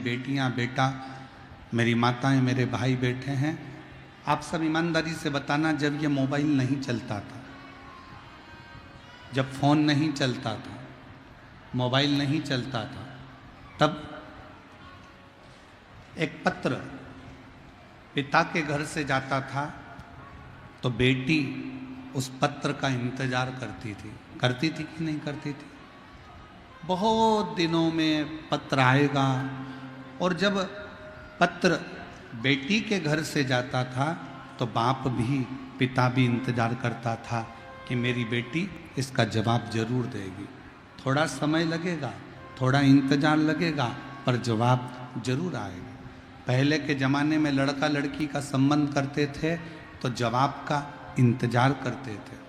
बेटियां, बेटा, मेरी माताएं, मेरे भाई बैठे हैं, आप सब ईमानदारी से बताना, जब ये मोबाइल नहीं चलता था, जब फ़ोन नहीं चलता था, मोबाइल नहीं चलता था, तब एक पत्र पिता के घर से जाता था तो बेटी उस पत्र का इंतजार करती थी कि नहीं करती थी? बहुत दिनों में पत्र आएगा। और जब पत्र बेटी के घर से जाता था तो बाप भी, पिता भी इंतजार करता था कि मेरी बेटी इसका जवाब जरूर देगी। थोड़ा समय लगेगा, थोड़ा इंतजार लगेगा, पर जवाब जरूर आएगा। पहले के ज़माने में लड़का लड़की का संबंध करते थे तो जवाब का इंतजार करते थे।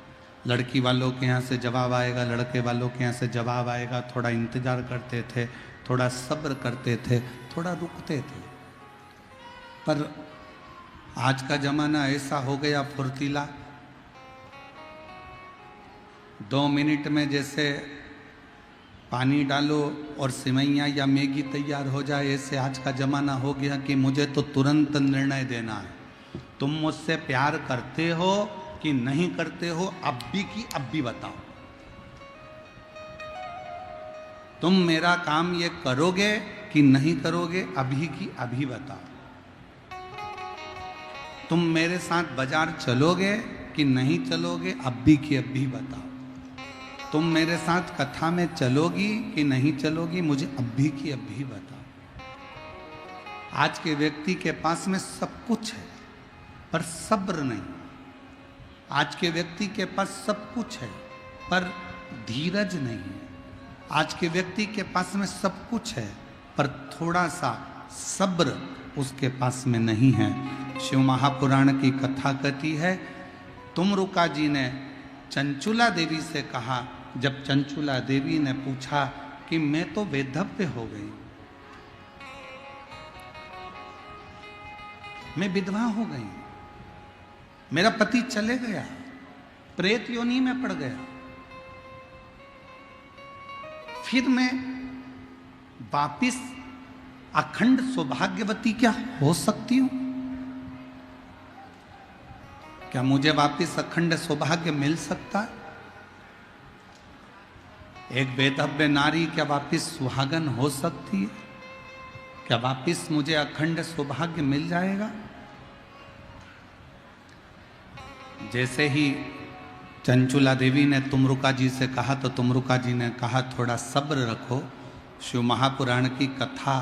लड़की वालों के यहाँ से जवाब आएगा, लड़के वालों के यहाँ से जवाब आएगा, थोड़ा इंतजार करते थे, थोड़ा सब्र करते थे, थोड़ा रुकते थे। पर आज का ज़माना ऐसा हो गया फुर्तीला, 2 मिनट में जैसे पानी डालो और सिवैयाँ या मैगी तैयार हो जाए, ऐसे आज का ज़माना हो गया कि मुझे तो तुरंत निर्णय देना है। तुम मुझसे प्यार करते हो कि नहीं करते हो, अब भी की अब भी बताओ। तुम मेरा काम ये करोगे कि नहीं करोगे, अभी की अभी बताओ। तुम मेरे साथ बाजार चलोगे कि नहीं चलोगे, अब भी की अब भी बताओ। तुम मेरे साथ कथा में चलोगी कि नहीं चलोगी, मुझे अभी की अभी बताओ। आज के व्यक्ति के पास में सब कुछ है पर सब्र नहीं। आज के व्यक्ति के पास सब कुछ है पर धीरज नहीं है। आज के व्यक्ति के पास में सब कुछ है पर थोड़ा सा सब्र उसके पास में नहीं है। शिव महापुराण की कथा कहती है, तुमरुका जी ने चंचुला देवी से कहा, जब चंचुला देवी ने पूछा कि मैं तो वैधव्य हो गई, मैं विधवा हो गई, मेरा पति चले गया, प्रेत योनि में पड़ गया, फिर मैं वापिस अखंड सौभाग्यवती क्या हो सकती हूं? क्या मुझे वापिस अखंड सौभाग्य मिल सकता है? एक वेदव्य नारी क्या वापिस सुहागन हो सकती है? क्या वापिस मुझे अखंड सौभाग्य मिल जाएगा? जैसे ही चंचुला देवी ने तुमरुका जी से कहा तो तुमरुका जी ने कहा, थोड़ा सब्र रखो, शिव महापुराण की कथा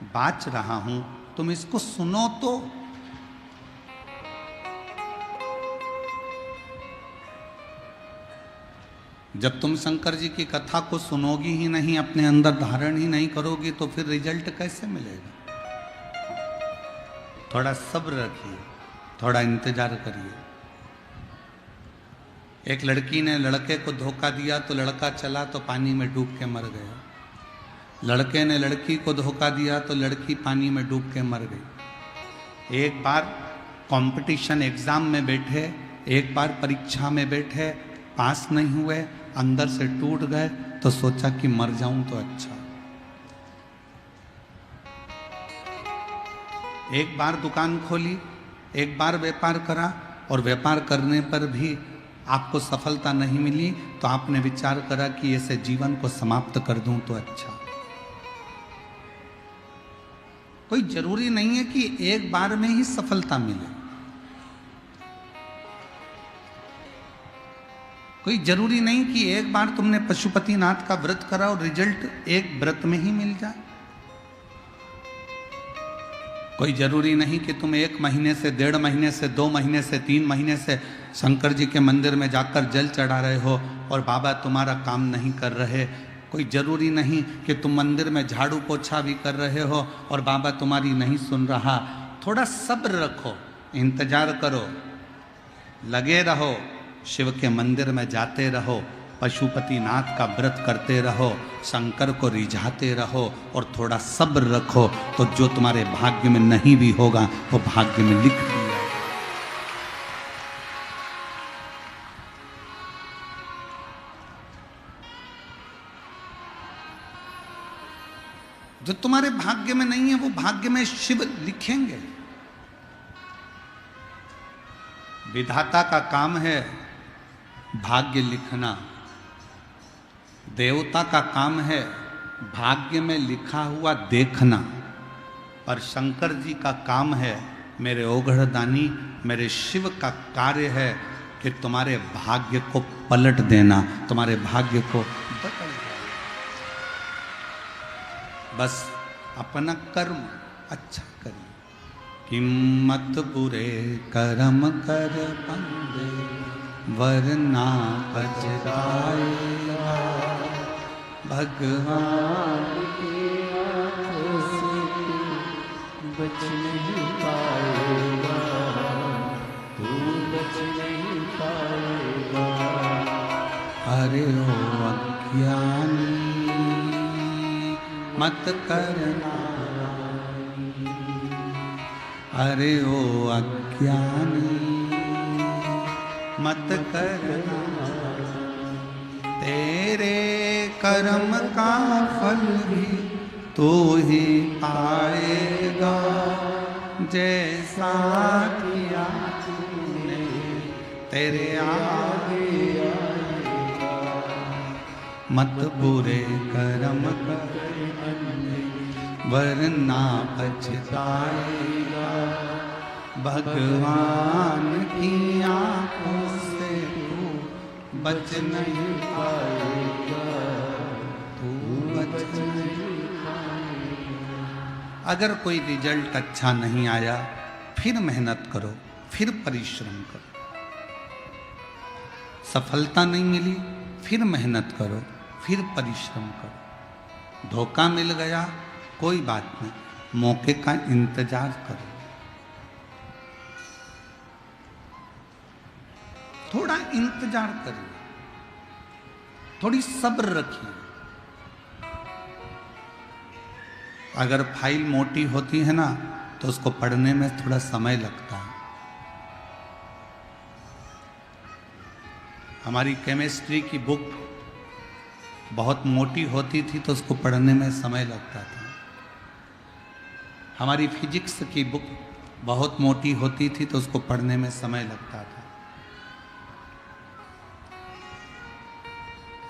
बाच रहा हूं, तुम इसको सुनो तो। जब तुम शंकर जी की कथा को सुनोगी ही नहीं, अपने अंदर धारण ही नहीं करोगी, तो फिर रिजल्ट कैसे मिलेगा? थोड़ा सब्र रखिए, थोड़ा इंतजार करिए। एक लड़की ने लड़के को धोखा दिया तो लड़का चला तो पानी में डूब के मर गया। लड़के ने लड़की को धोखा दिया तो लड़की पानी में डूब के मर गई। एक बार कंपटीशन एग्जाम में बैठे, एक बार परीक्षा में बैठे, पास नहीं हुए, अंदर से टूट गए, तो सोचा कि मर जाऊं तो अच्छा। एक बार दुकान खोली, एक बार व्यापार करा, और व्यापार करने पर भी आपको सफलता नहीं मिली, तो आपने विचार करा कि ऐसे जीवन को समाप्त कर दूं तो अच्छा। कोई जरूरी नहीं है कि एक बार में ही सफलता मिले, कोई जरूरी नहीं कि एक बार तुमने पशुपतिनाथ का व्रत करा और रिजल्ट एक व्रत में ही मिल जाए। कोई जरूरी नहीं कि तुम 1 महीने से, 1.5 महीने से, 2 महीने से, 3 महीने से शंकर जी के मंदिर में जाकर जल चढ़ा रहे हो और बाबा तुम्हारा काम नहीं कर रहे। कोई जरूरी नहीं कि तुम मंदिर में झाड़ू पोछा भी कर रहे हो और बाबा तुम्हारी नहीं सुन रहा। थोड़ा सब्र रखो, इंतजार करो, लगे रहो, शिव के मंदिर में जाते रहो, पशुपतिनाथ का व्रत करते रहो, शंकर को रिझाते रहो और थोड़ा सब्र रखो, तो जो तुम्हारे भाग्य में नहीं भी होगा वो भाग्य में लिख दिया। जो तुम्हारे भाग्य में नहीं है वो भाग्य में शिव लिखेंगे। विधाता का काम है भाग्य लिखना, देवता का काम है भाग्य में लिखा हुआ देखना, और शंकर जी का काम है, मेरे ओघड़दानी मेरे शिव का कार्य है कि तुम्हारे भाग्य को पलट देना, तुम्हारे भाग्य को बदल देना। बस अपना कर्म अच्छा करिए। किम्मत बुरे कर्म कर बंदे वरना पछताएगा, भगवान की आंखों से बच नहीं पाएगा, तू बच नहीं पाएगा। अरे ओ अज्ञानी मत करना, अरे ओ अज्ञानी मत करना, तेरे कर्म का फल भी तू ही पाएगा, जैसा किया तूने तेरे आगे आएगा। मत बुरे कर्म कर वरना पछताएगा, भगवान की आंखों से तू बच नहीं पाएगा, तू बच नहीं पाएगा। अगर कोई रिजल्ट अच्छा नहीं आया फिर मेहनत करो, फिर परिश्रम करो। सफलता नहीं मिली फिर मेहनत करो, फिर परिश्रम करो। धोखा मिल गया कोई बात नहीं, मौके का इंतजार करो, थोड़ा इंतजार करिए, थोड़ी सब्र रखिए। अगर फाइल मोटी होती है ना तो उसको पढ़ने में थोड़ा समय लगता है। हमारी केमिस्ट्री की बुक बहुत मोटी होती थी तो उसको पढ़ने में समय लगता था। हमारी फिजिक्स की बुक बहुत मोटी होती थी तो उसको पढ़ने में समय लगता था।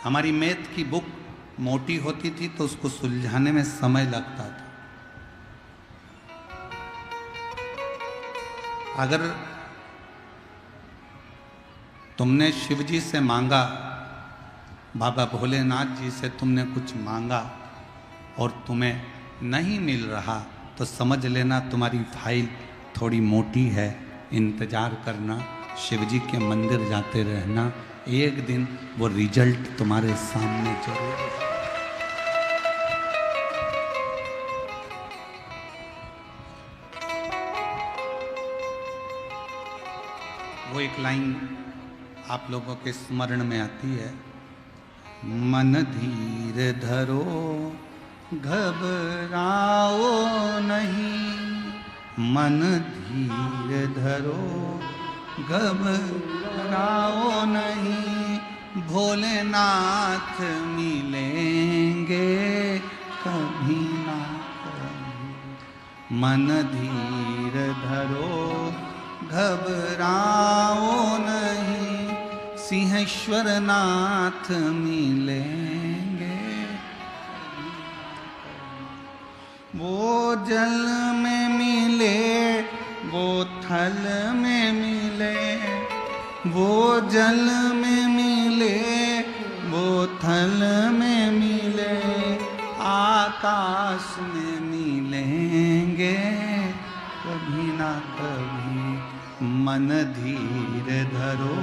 हमारी मैथ की बुक मोटी होती थी तो उसको सुलझाने में समय लगता था। अगर तुमने शिव जी से मांगा, बाबा भोलेनाथ जी से तुमने कुछ मांगा और तुम्हें नहीं मिल रहा तो समझ लेना तुम्हारी फाइल थोड़ी मोटी है। इंतजार करना, शिव जी के मंदिर जाते रहना, एक दिन वो रिजल्ट तुम्हारे सामने जरूर। वो एक लाइन आप लोगों के स्मरण में आती है, मन धीर धरो घबराओ नहीं, मन धीर धरो घबराओ नहीं, भोलेनाथ मिलेंगे कभी ना कभी। मन धीर धरो घबराओ नहीं, सिंहेश्वर नाथ मिलेंगे। वो जल में मिले वो थल में मिले, वो जल में मिले वो थल में मिले, आकाश में मिलेंगे कभी ना कभी। मन धीर धरो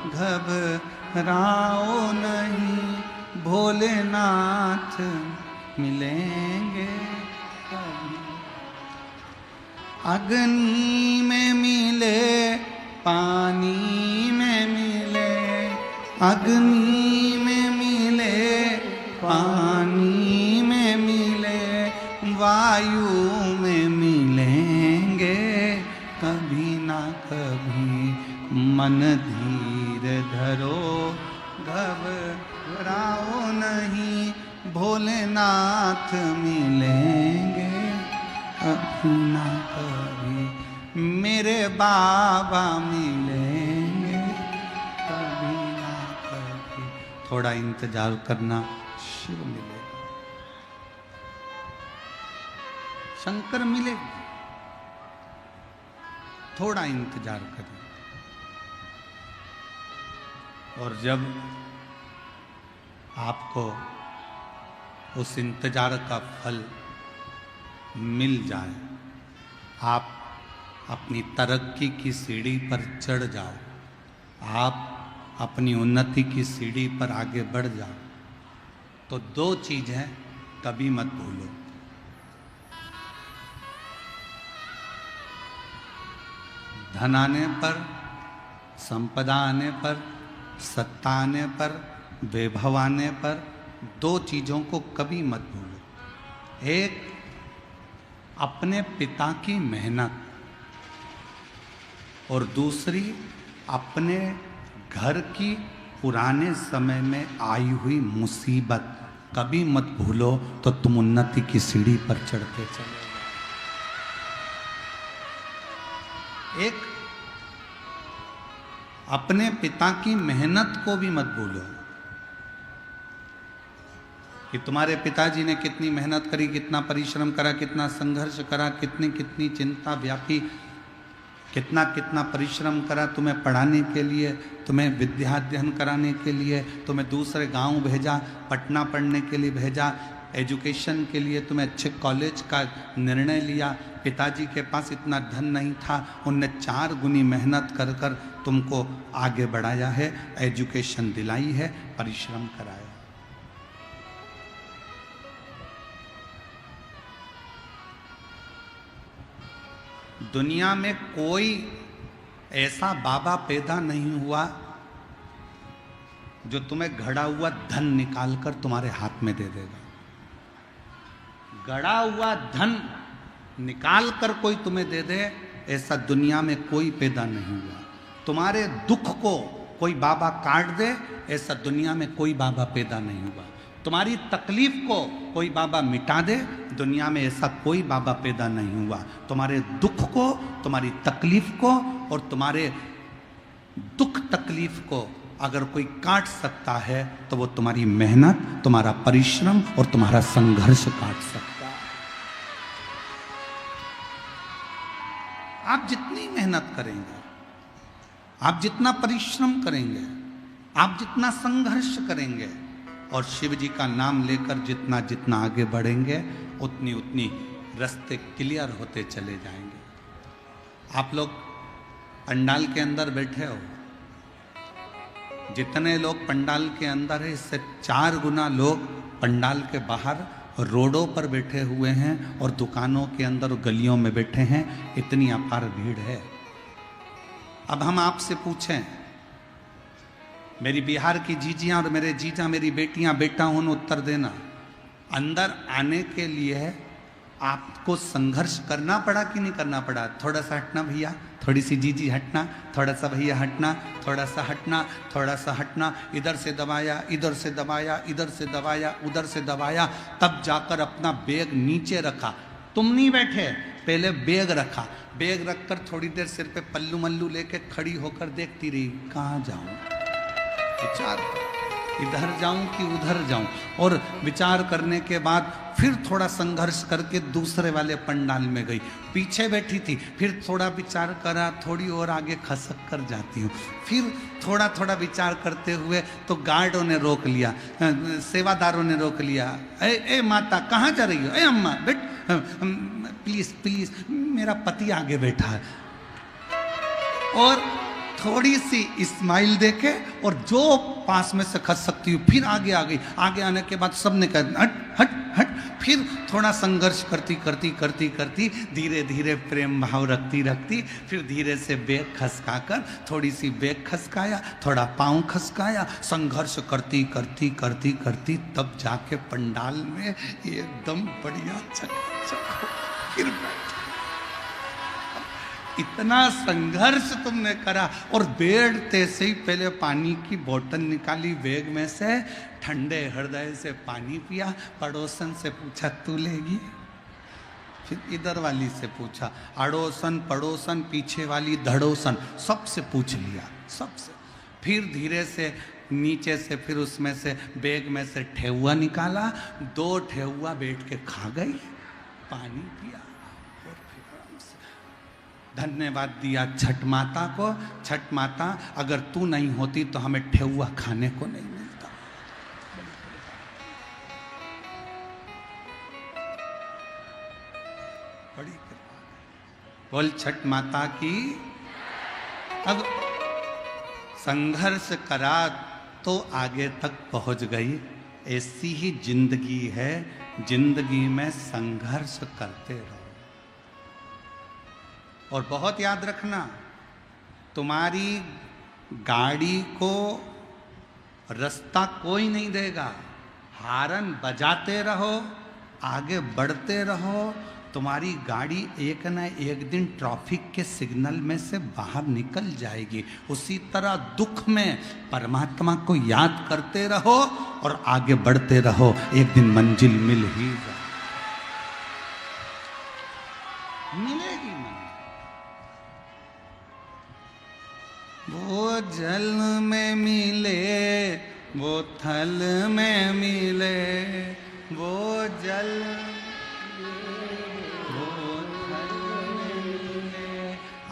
घबराओ नहीं, भोलेनाथ मिलेंगे कभी। अग्नि में मिले पानी में मिले, अग्नि में मिले पानी में मिले, वायु में मिलेंगे कभी ना कभी। मन धीर धरो घबराओ नहीं, भोलेनाथ मिलेंगे कभी ना कभी, मेरे बाबा मिलेंगे कभी ना कभी। थोड़ा इंतजार करना, शिव मिलेगा, शंकर मिलेगा, थोड़ा इंतजार करें। और जब आपको उस इंतजार का फल मिल जाए, आप अपनी तरक्की की सीढ़ी पर चढ़ जाओ, आप अपनी उन्नति की सीढ़ी पर आगे बढ़ जाओ, तो दो चीजें कभी मत भूलो। धन आने पर, संपदा आने पर, सत्ता आने पर, वैभव आने पर, दो चीजों को कभी मत भूलो। एक, अपने पिता की मेहनत, और दूसरी, अपने घर की पुराने समय में आई हुई मुसीबत कभी मत भूलो, तो तुम उन्नति की सीढ़ी पर चढ़ते चले। एक, अपने पिता की मेहनत को भी मत भूलो कि तुम्हारे पिताजी ने कितनी मेहनत करी, कितना परिश्रम करा, कितना संघर्ष करा, कितनी कितनी चिंता व्यापी, कितना कितना परिश्रम करा तुम्हें पढ़ाने के लिए, तुम्हें विद्या अध्ययन कराने के लिए, तुम्हें दूसरे गांव भेजा, पटना पढ़ने के लिए भेजा, एजुकेशन के लिए तुम्हें अच्छे कॉलेज का निर्णय लिया। पिताजी के पास इतना धन नहीं था, उनने 4 गुनी मेहनत कर कर तुमको आगे बढ़ाया है, एजुकेशन दिलाई है, परिश्रम कराया। दुनिया में कोई ऐसा बाबा पैदा नहीं हुआ जो तुम्हें घड़ा हुआ धन निकालकर तुम्हारे हाथ में दे देगा। गड़ा हुआ धन निकाल कर कोई तुम्हें दे दे, ऐसा दुनिया में कोई पैदा नहीं हुआ। तुम्हारे दुख को कोई बाबा काट दे, ऐसा दुनिया में कोई बाबा पैदा नहीं हुआ। तुम्हारी तकलीफ को कोई बाबा मिटा दे, दुनिया में ऐसा कोई बाबा पैदा नहीं हुआ। तुम्हारे दुख को, तुम्हारी तकलीफ को और तुम्हारे दुख तकलीफ को अगर कोई काट सकता है तो वो तुम्हारी मेहनत, तुम्हारा परिश्रम और तुम्हारा संघर्ष काट सकता है। आप जितनी मेहनत करेंगे, आप जितना परिश्रम करेंगे, आप जितना संघर्ष करेंगे और शिव जी का नाम लेकर जितना जितना आगे बढ़ेंगे, उतनी उतनी रास्ते क्लियर होते चले जाएंगे। आप लोग पंडाल के अंदर बैठे हो, जितने लोग पंडाल के अंदर है, इससे 4 गुना लोग पंडाल के बाहर रोडों पर बैठे हुए हैं और दुकानों के अंदर और गलियों में बैठे हैं। इतनी अपार भीड़ है। अब हम आपसे पूछें, मेरी बिहार की जीजियां और मेरे जीजा, मेरी बेटियां, बेटा हूं, उत्तर देना। अंदर आने के लिए आपको संघर्ष करना पड़ा कि नहीं करना पड़ा? थोड़ा सा हटना भैया, थोड़ी सी जीजी हटना, थोड़ा सा भैया हटना, थोड़ा सा हटना, थोड़ा सा हटना, इधर से दबाया, इधर से दबाया, इधर से दबाया, उधर से दबाया, तब जाकर अपना बैग नीचे रखा। तुम नहीं बैठे, पहले बैग रखा। बैग रखकर थोड़ी देर सिर पे पल्लू मल्लू लेके खड़ी होकर देखती रही, कहाँ जाऊं, विचार, इधर जाऊं कि उधर जाऊं। और विचार करने के बाद फिर थोड़ा संघर्ष करके दूसरे वाले पंडाल में गई। पीछे बैठी थी, फिर थोड़ा विचार करा, थोड़ी और आगे खसक कर जाती हूँ। फिर थोड़ा थोड़ा विचार करते हुए तो गार्डों ने रोक लिया, सेवादारों ने रोक लिया। ए माता कहाँ जा रही हो? ए अम्मा बेट, प्लीज प्लीज, मेरा पति आगे बैठा है। और थोड़ी सी स्माइल देके और जो पास में से खस सकती हूँ, फिर आगे आ गई। आगे आने के बाद सबने कहा हट हट हट। फिर थोड़ा संघर्ष करती करती करती करती धीरे धीरे प्रेम भाव रखती रखती फिर धीरे से बैग खसका कर, थोड़ी सी बैग खसकाया, थोड़ा पाँव खसकाया, संघर्ष करती करती करती करती तब जाके पंडाल में एकदम बढ़िया चक फिर इतना संघर्ष तुमने करा। और बैठते से ही पहले पानी की बोतल निकाली बैग में से, ठंडे हृदय से पानी पिया, पड़ोसन से पूछा तू लेगी? फिर इधर वाली से पूछा, अड़ोसन पड़ोसन पीछे वाली धड़ोसन, सबसे पूछ लिया, सबसे। फिर धीरे से नीचे से फिर उसमें से बैग में से ठेहुआ निकाला, 2 ठेहुआ बैठ के खा गई, पानी पिया और फिर आराम से धन्यवाद दिया छठ माता को। छठ माता, अगर तू नहीं होती तो हमें ठेहुआ खाने को नहीं मिलता। बड़ी कृपा, बोल छठ माता की। अब संघर्ष करा तो आगे तक पहुंच गई। ऐसी ही जिंदगी है, जिंदगी में संघर्ष करते रहो। और बहुत याद रखना, तुम्हारी गाड़ी को रास्ता कोई नहीं देगा। हारन बजाते रहो, आगे बढ़ते रहो, तुम्हारी गाड़ी एक न एक दिन ट्रैफिक के सिग्नल में से बाहर निकल जाएगी। उसी तरह दुख में परमात्मा को याद करते रहो और आगे बढ़ते रहो, एक दिन मंजिल मिल ही जाए, मिलेगी मंजिल। वो जल में मिले, वो थल में मिले, वो जल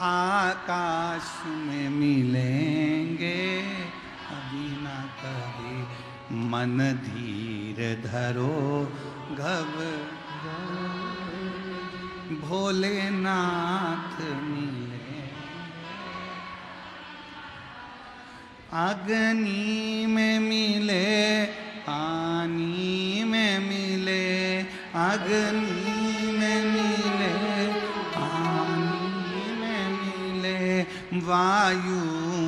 आकाश में मिलेंगे कभी ना कभी। मन धीर धरो घबराओ, भोलेनाथ मिले। अग्नि में मिले, पानी में मिले, अग्नि में मिले, वायु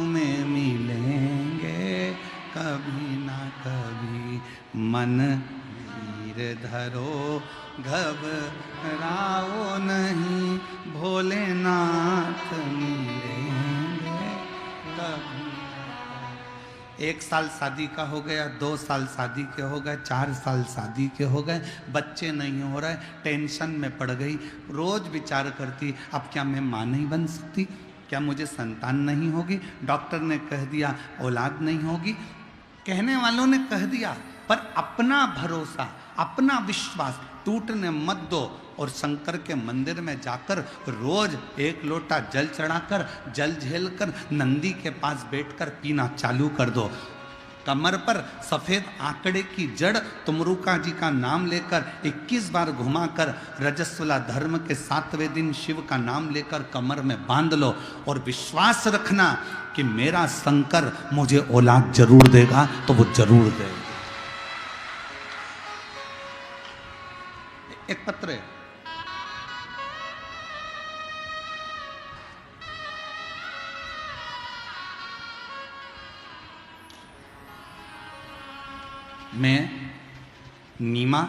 में मिलेंगे कभी ना कभी। मन धीर धरो घबराओ नहीं, भोलेनाथ मिलेंगे कभी। 1 साल शादी का हो गया, 2 साल शादी के हो गए, 4 साल शादी के हो गए, बच्चे नहीं हो रहे, टेंशन में पड़ गई। रोज विचार करती, अब क्या मैं माँ नहीं बन सकती? क्या मुझे संतान नहीं होगी? डॉक्टर ने कह दिया औलाद नहीं होगी, कहने वालों ने कह दिया, पर अपना भरोसा, अपना विश्वास टूटने मत दो। और शंकर के मंदिर में जाकर रोज 1 लोटा जल चढ़ाकर, जल झेलकर नंदी के पास बैठकर पीना चालू कर दो। कमर पर सफेद आंकड़े की जड़ तुमरुका जी का नाम लेकर 21 बार घुमाकर रजस्वला धर्म के 7वें दिन शिव का नाम लेकर कमर में बांध लो और विश्वास रखना कि मेरा शंकर मुझे औलाद जरूर देगा, तो वो जरूर देगा। एक पत्र है, मैं नीमा,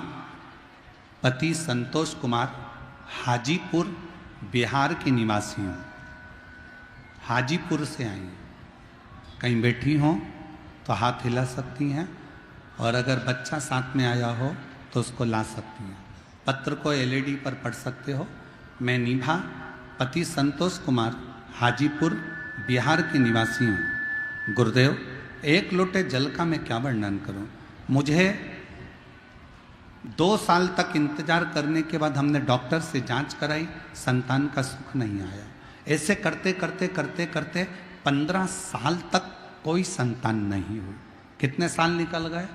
पति संतोष कुमार, हाजीपुर बिहार की निवासी हूँ। हाजीपुर से आई हूँ। कहीं बैठी हो तो हाथ हिला सकती हैं, और अगर बच्चा साथ में आया हो तो उसको ला सकती हैं। पत्र को LED पर पढ़ सकते हो। मैं नीभा, पति संतोष कुमार, हाजीपुर बिहार की निवासी हूँ। गुरुदेव, 1 लोटे जल का मैं क्या वर्णन करूँ। मुझे 2 साल तक इंतजार करने के बाद हमने डॉक्टर से जांच कराई, संतान का सुख नहीं आया। ऐसे करते करते करते करते 15 साल तक कोई संतान नहीं हुई। कितने साल निकल गए?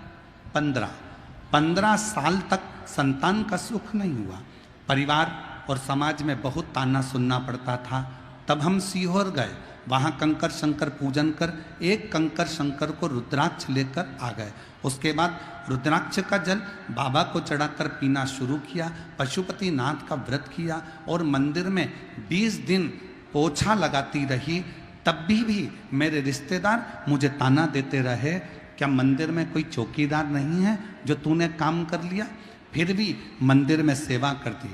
15 साल तक संतान का सुख नहीं हुआ। परिवार और समाज में बहुत ताना सुनना पड़ता था। तब हम सीहोर गए, वहाँ कंकर शंकर पूजन कर एक कंकर शंकर को रुद्राक्ष लेकर आ गए। उसके बाद रुद्राक्ष का जल बाबा को चढ़ाकर पीना शुरू किया। पशुपति नाथ का व्रत किया और मंदिर में 20 दिन पोछा लगाती रही। तब भी मेरे रिश्तेदार मुझे ताना देते रहे, क्या मंदिर में कोई चौकीदार नहीं है जो तूने काम कर लिया? फिर भी मंदिर में सेवा करती,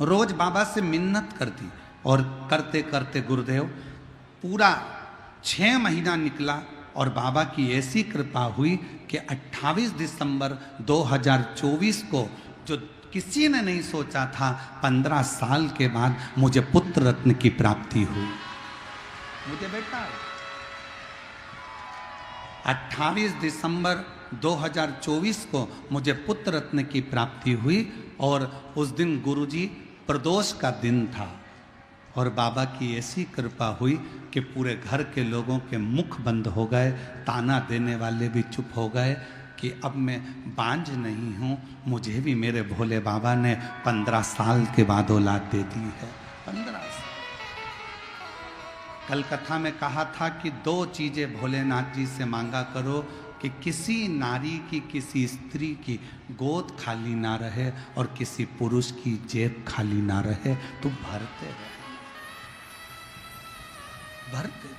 रोज बाबा से मिन्नत करती, और करते करते गुरुदेव पूरा 6 महीना निकला। और बाबा की ऐसी कृपा हुई कि 28 दिसंबर 2024 को, जो किसी ने नहीं सोचा था, 15 साल के बाद मुझे पुत्र रत्न की प्राप्ति हुई। मुझे बेटा 28 दिसंबर 2024 को मुझे पुत्र रत्न की प्राप्ति हुई और उस दिन गुरुजी प्रदोष का दिन था और बाबा की ऐसी कृपा हुई कि पूरे घर के लोगों के मुख बंद हो गए, ताना देने वाले भी चुप हो गए कि अब मैं बांझ नहीं हूँ, मुझे भी मेरे भोले बाबा ने 15 साल के बाद औलाद दे दी है। 15 साल। कल कथा में कहा था कि 2 चीजें भोलेनाथ जी से मांगा करो कि किसी नारी की, किसी स्त्री की गोद खाली ना रहे और किसी पुरुष की जेब खाली ना रहे। तू भरते रहे, भरते रहे।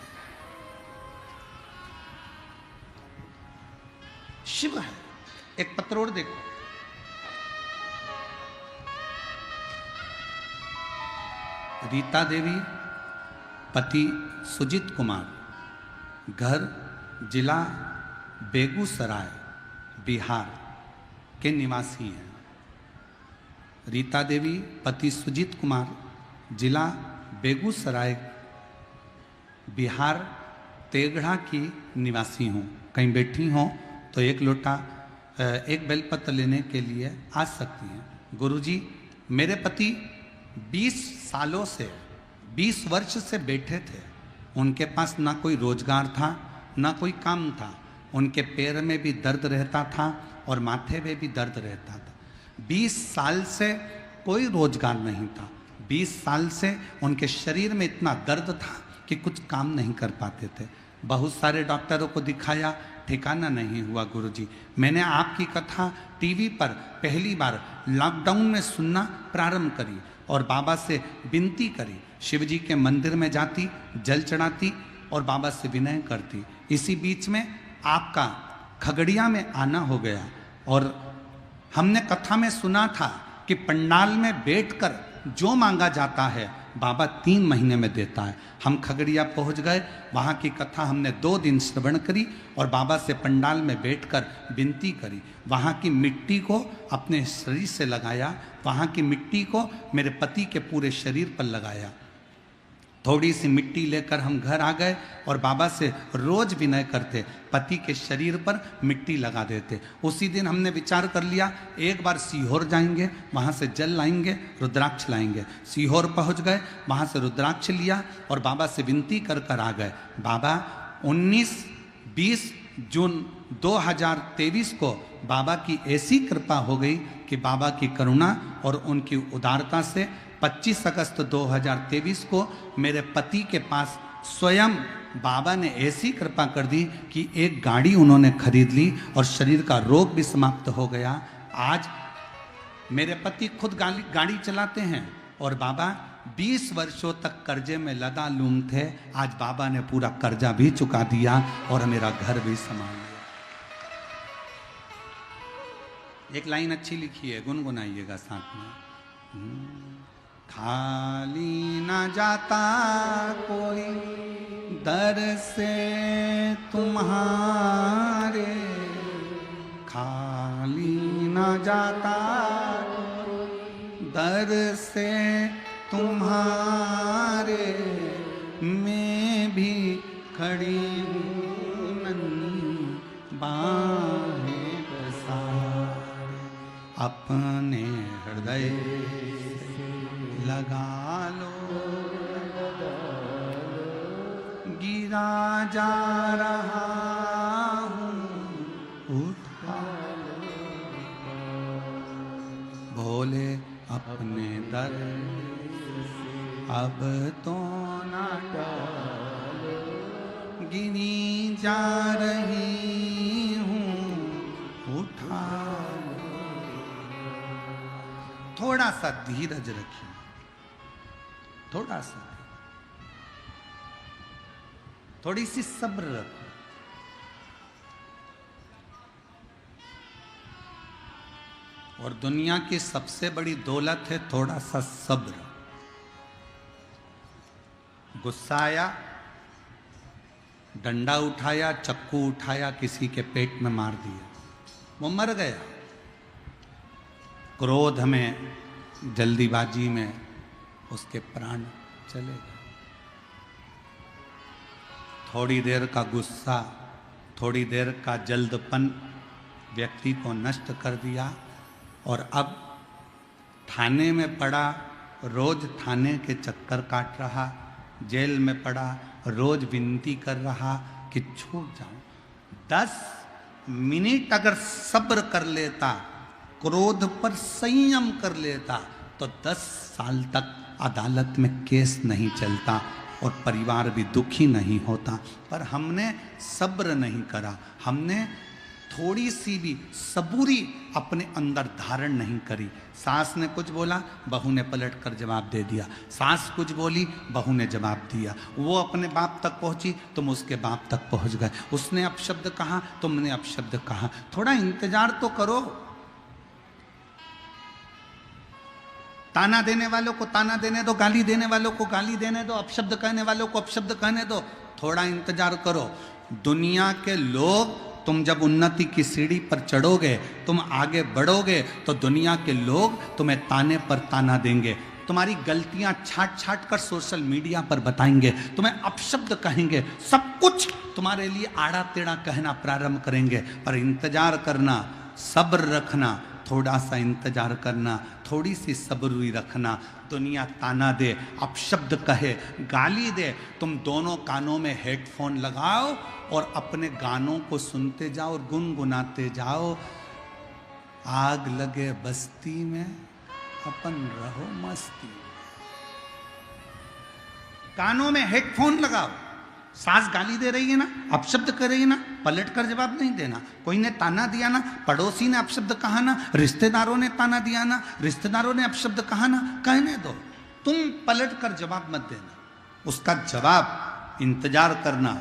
शिव है। एक पत्रोड़ देखो, रीता देवी, पति सुजीत कुमार, घर जिला बेगूसराय बिहार के निवासी हैं। रीता देवी, पति सुजीत कुमार, जिला बेगूसराय बिहार तेगढ़ा की निवासी हूँ। कहीं बैठी हो तो एक लोटा एक बेलपत्र लेने के लिए आ सकती हैं। गुरुजी, मेरे पति 20 सालों से, 20 वर्ष से बैठे थे। उनके पास ना कोई रोजगार था, ना कोई काम था। उनके पैर में भी दर्द रहता था और माथे में भी दर्द रहता था। 20 साल से कोई रोजगार नहीं था। 20 साल से उनके शरीर में इतना दर्द था कि कुछ काम नहीं कर पाते थे। बहुत सारे डॉक्टरों को दिखाया, ठिकाना नहीं हुआ। गुरुजी, मैंने आपकी कथा टीवी पर पहली बार लॉकडाउन में सुनना प्रारंभ करी और बाबा से विनती करी। शिव जी के मंदिर में जाती, जल चढ़ाती और बाबा से विनय करती। इसी बीच में आपका खगड़िया में आना हो गया और हमने कथा में सुना था कि पंडाल में बैठकर जो मांगा जाता है बाबा 3 महीने में देता है। हम खगड़िया पहुंच गए, वहाँ की कथा हमने 2 दिन श्रवण करी और बाबा से पंडाल में बैठकर विनती करी। वहाँ की मिट्टी को अपने शरीर से लगाया, वहाँ की मिट्टी को मेरे पति के पूरे शरीर पर लगाया। थोड़ी सी मिट्टी लेकर हम घर आ गए और बाबा से रोज विनय करते, पति के शरीर पर मिट्टी लगा देते। उसी दिन हमने विचार कर लिया, एक बार सीहोर जाएंगे, वहाँ से जल लाएंगे, रुद्राक्ष लाएंगे। सीहोर पहुँच गए, वहाँ से रुद्राक्ष लिया और बाबा से विनती कर कर आ गए। बाबा 19-20 जून 2023 को बाबा की ऐसी कृपा हो गई कि बाबा की करुणा और उनकी उदारता से 25 अगस्त 2023 को मेरे पति के पास स्वयं बाबा ने ऐसी कृपा कर दी कि एक गाड़ी उन्होंने खरीद ली और शरीर का रोग भी समाप्त हो गया। आज मेरे पति खुद गाड़ी चलाते हैं और बाबा 20 वर्षों तक कर्जे में लदालूम थे। आज बाबा ने पूरा कर्जा भी चुका दिया और मेरा घर भी संभाल लिया। एक लाइन अच्छी लिखी है, गुनगुनाइएगा साथ में। खाली न जाता कोई दर से तुम्हारे, खाली न जाता दर से तुम्हारे, मैं भी खड़ी हूँ नन्ही बाहें पसारे, अपने हृदय लगा लो, गिरा जा रहा हूँ उठा लो, भोले अपने दर अब तो ना टालो, गिरी जा रही हूँ उठा लो। थोड़ा सा धीरज रखिए, थोड़ा सा, थोड़ी सी सब्र रखो। और दुनिया की सबसे बड़ी दौलत है थोड़ा सा सब्र। गुस्सा आया, डंडा उठाया, चक्कू उठाया, किसी के पेट में मार दिया, वो मर गया। क्रोध में, जल्दीबाजी में उसके प्राण चले गए। थोड़ी देर का गुस्सा, थोड़ी देर का जल्दपन व्यक्ति को नष्ट कर दिया, और अब थाने में पड़ा, रोज थाने के चक्कर काट रहा, जेल में पड़ा, रोज विनती कर रहा कि छूट जाऊं। 10 मिनट अगर सब्र कर लेता, क्रोध पर संयम कर लेता, तो 10 साल तक अदालत में केस नहीं चलता और परिवार भी दुखी नहीं होता। पर हमने सब्र नहीं करा, हमने थोड़ी सी भी सबूरी अपने अंदर धारण नहीं करी। सास ने कुछ बोला, बहू ने पलट कर जवाब दे दिया, सास कुछ बोली, बहू ने जवाब दिया। वो अपने बाप तक पहुंची, तुम उसके बाप तक पहुंच गए। उसने अपशब्द कहा, तुमने अपशब्द कहा। थोड़ा इंतजार तो करो। ताना देने वालों को ताना देने दो, गाली देने वालों को गाली देने दो, अपशब्द कहने वालों को अपशब्द कहने दो। थोड़ा इंतजार करो। दुनिया के लोग, तुम जब उन्नति की सीढ़ी पर चढ़ोगे, तुम आगे बढ़ोगे, तो दुनिया के लोग तुम्हें ताने पर ताना देंगे, तुम्हारी गलतियां छाट छाट कर सोशल मीडिया पर बताएंगे, तुम्हें अपशब्द कहेंगे, सब कुछ तुम्हारे लिए आड़ा टेढ़ा कहना प्रारंभ करेंगे। पर इंतजार करना, सब्र रखना, थोड़ा सा इंतजार करना, थोड़ी सी सब्री रखना। दुनिया ताना दे, अपशब्द कहे, गाली दे, तुम दोनों कानों में हेडफोन लगाओ और अपने गानों को सुनते जाओ और गुनगुनाते जाओ। आग लगे बस्ती में, अपन रहो मस्ती। कानों में हेडफोन लगाओ। सास गाली दे रही है ना, अपशब्द कर रही है ना, पलट कर जवाब नहीं देना। कोई ने ताना दिया ना, पड़ोसी ने अपशब्द कहा ना, रिश्तेदारों ने ताना दिया ना, रिश्तेदारों ने अपशब्द कहा ना, कहने दो, तुम पलट कर जवाब मत देना। उसका जवाब इंतजार करना।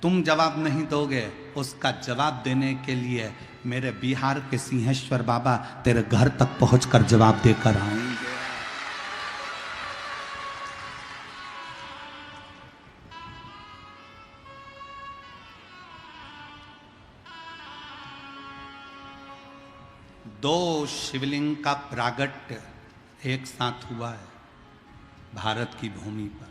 तुम जवाब नहीं दोगे, उसका जवाब देने के लिए मेरे बिहार के सिंहेश्वर बाबा तेरे घर तक पहुंचकर जवाब देकर आएंगे। दो शिवलिंग का प्रागट्य एक साथ हुआ है भारत की भूमि पर।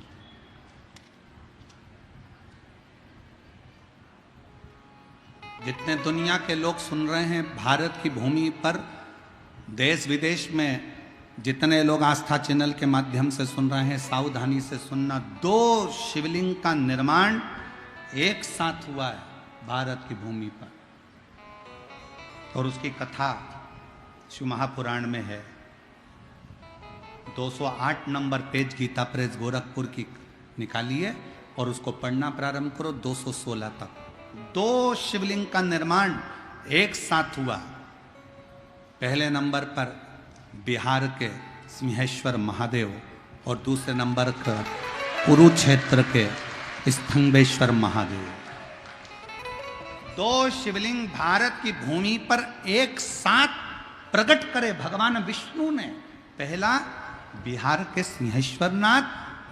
जितने दुनिया के लोग सुन रहे हैं भारत की भूमि पर, देश विदेश में जितने लोग आस्था चैनल के माध्यम से सुन रहे हैं, सावधानी से सुनना। 2 शिवलिंग का निर्माण एक साथ हुआ है भारत की भूमि पर, और उसकी कथा शिव महापुराण में है। 208 number page Gita Press Gorakhpur की निकालिए और उसको पढ़ना प्रारंभ करो 216 तक। 2 शिवलिंग का निर्माण एक साथ हुआ। पहले नंबर पर बिहार के सिंहेश्वर महादेव और दूसरे नंबर पर कुरुक्षेत्र के स्तंभेश्वर महादेव। 2 शिवलिंग भारत की भूमि पर एक साथ प्रकट करे भगवान विष्णु ने। पहला बिहार के सिंहेश्वरनाथ,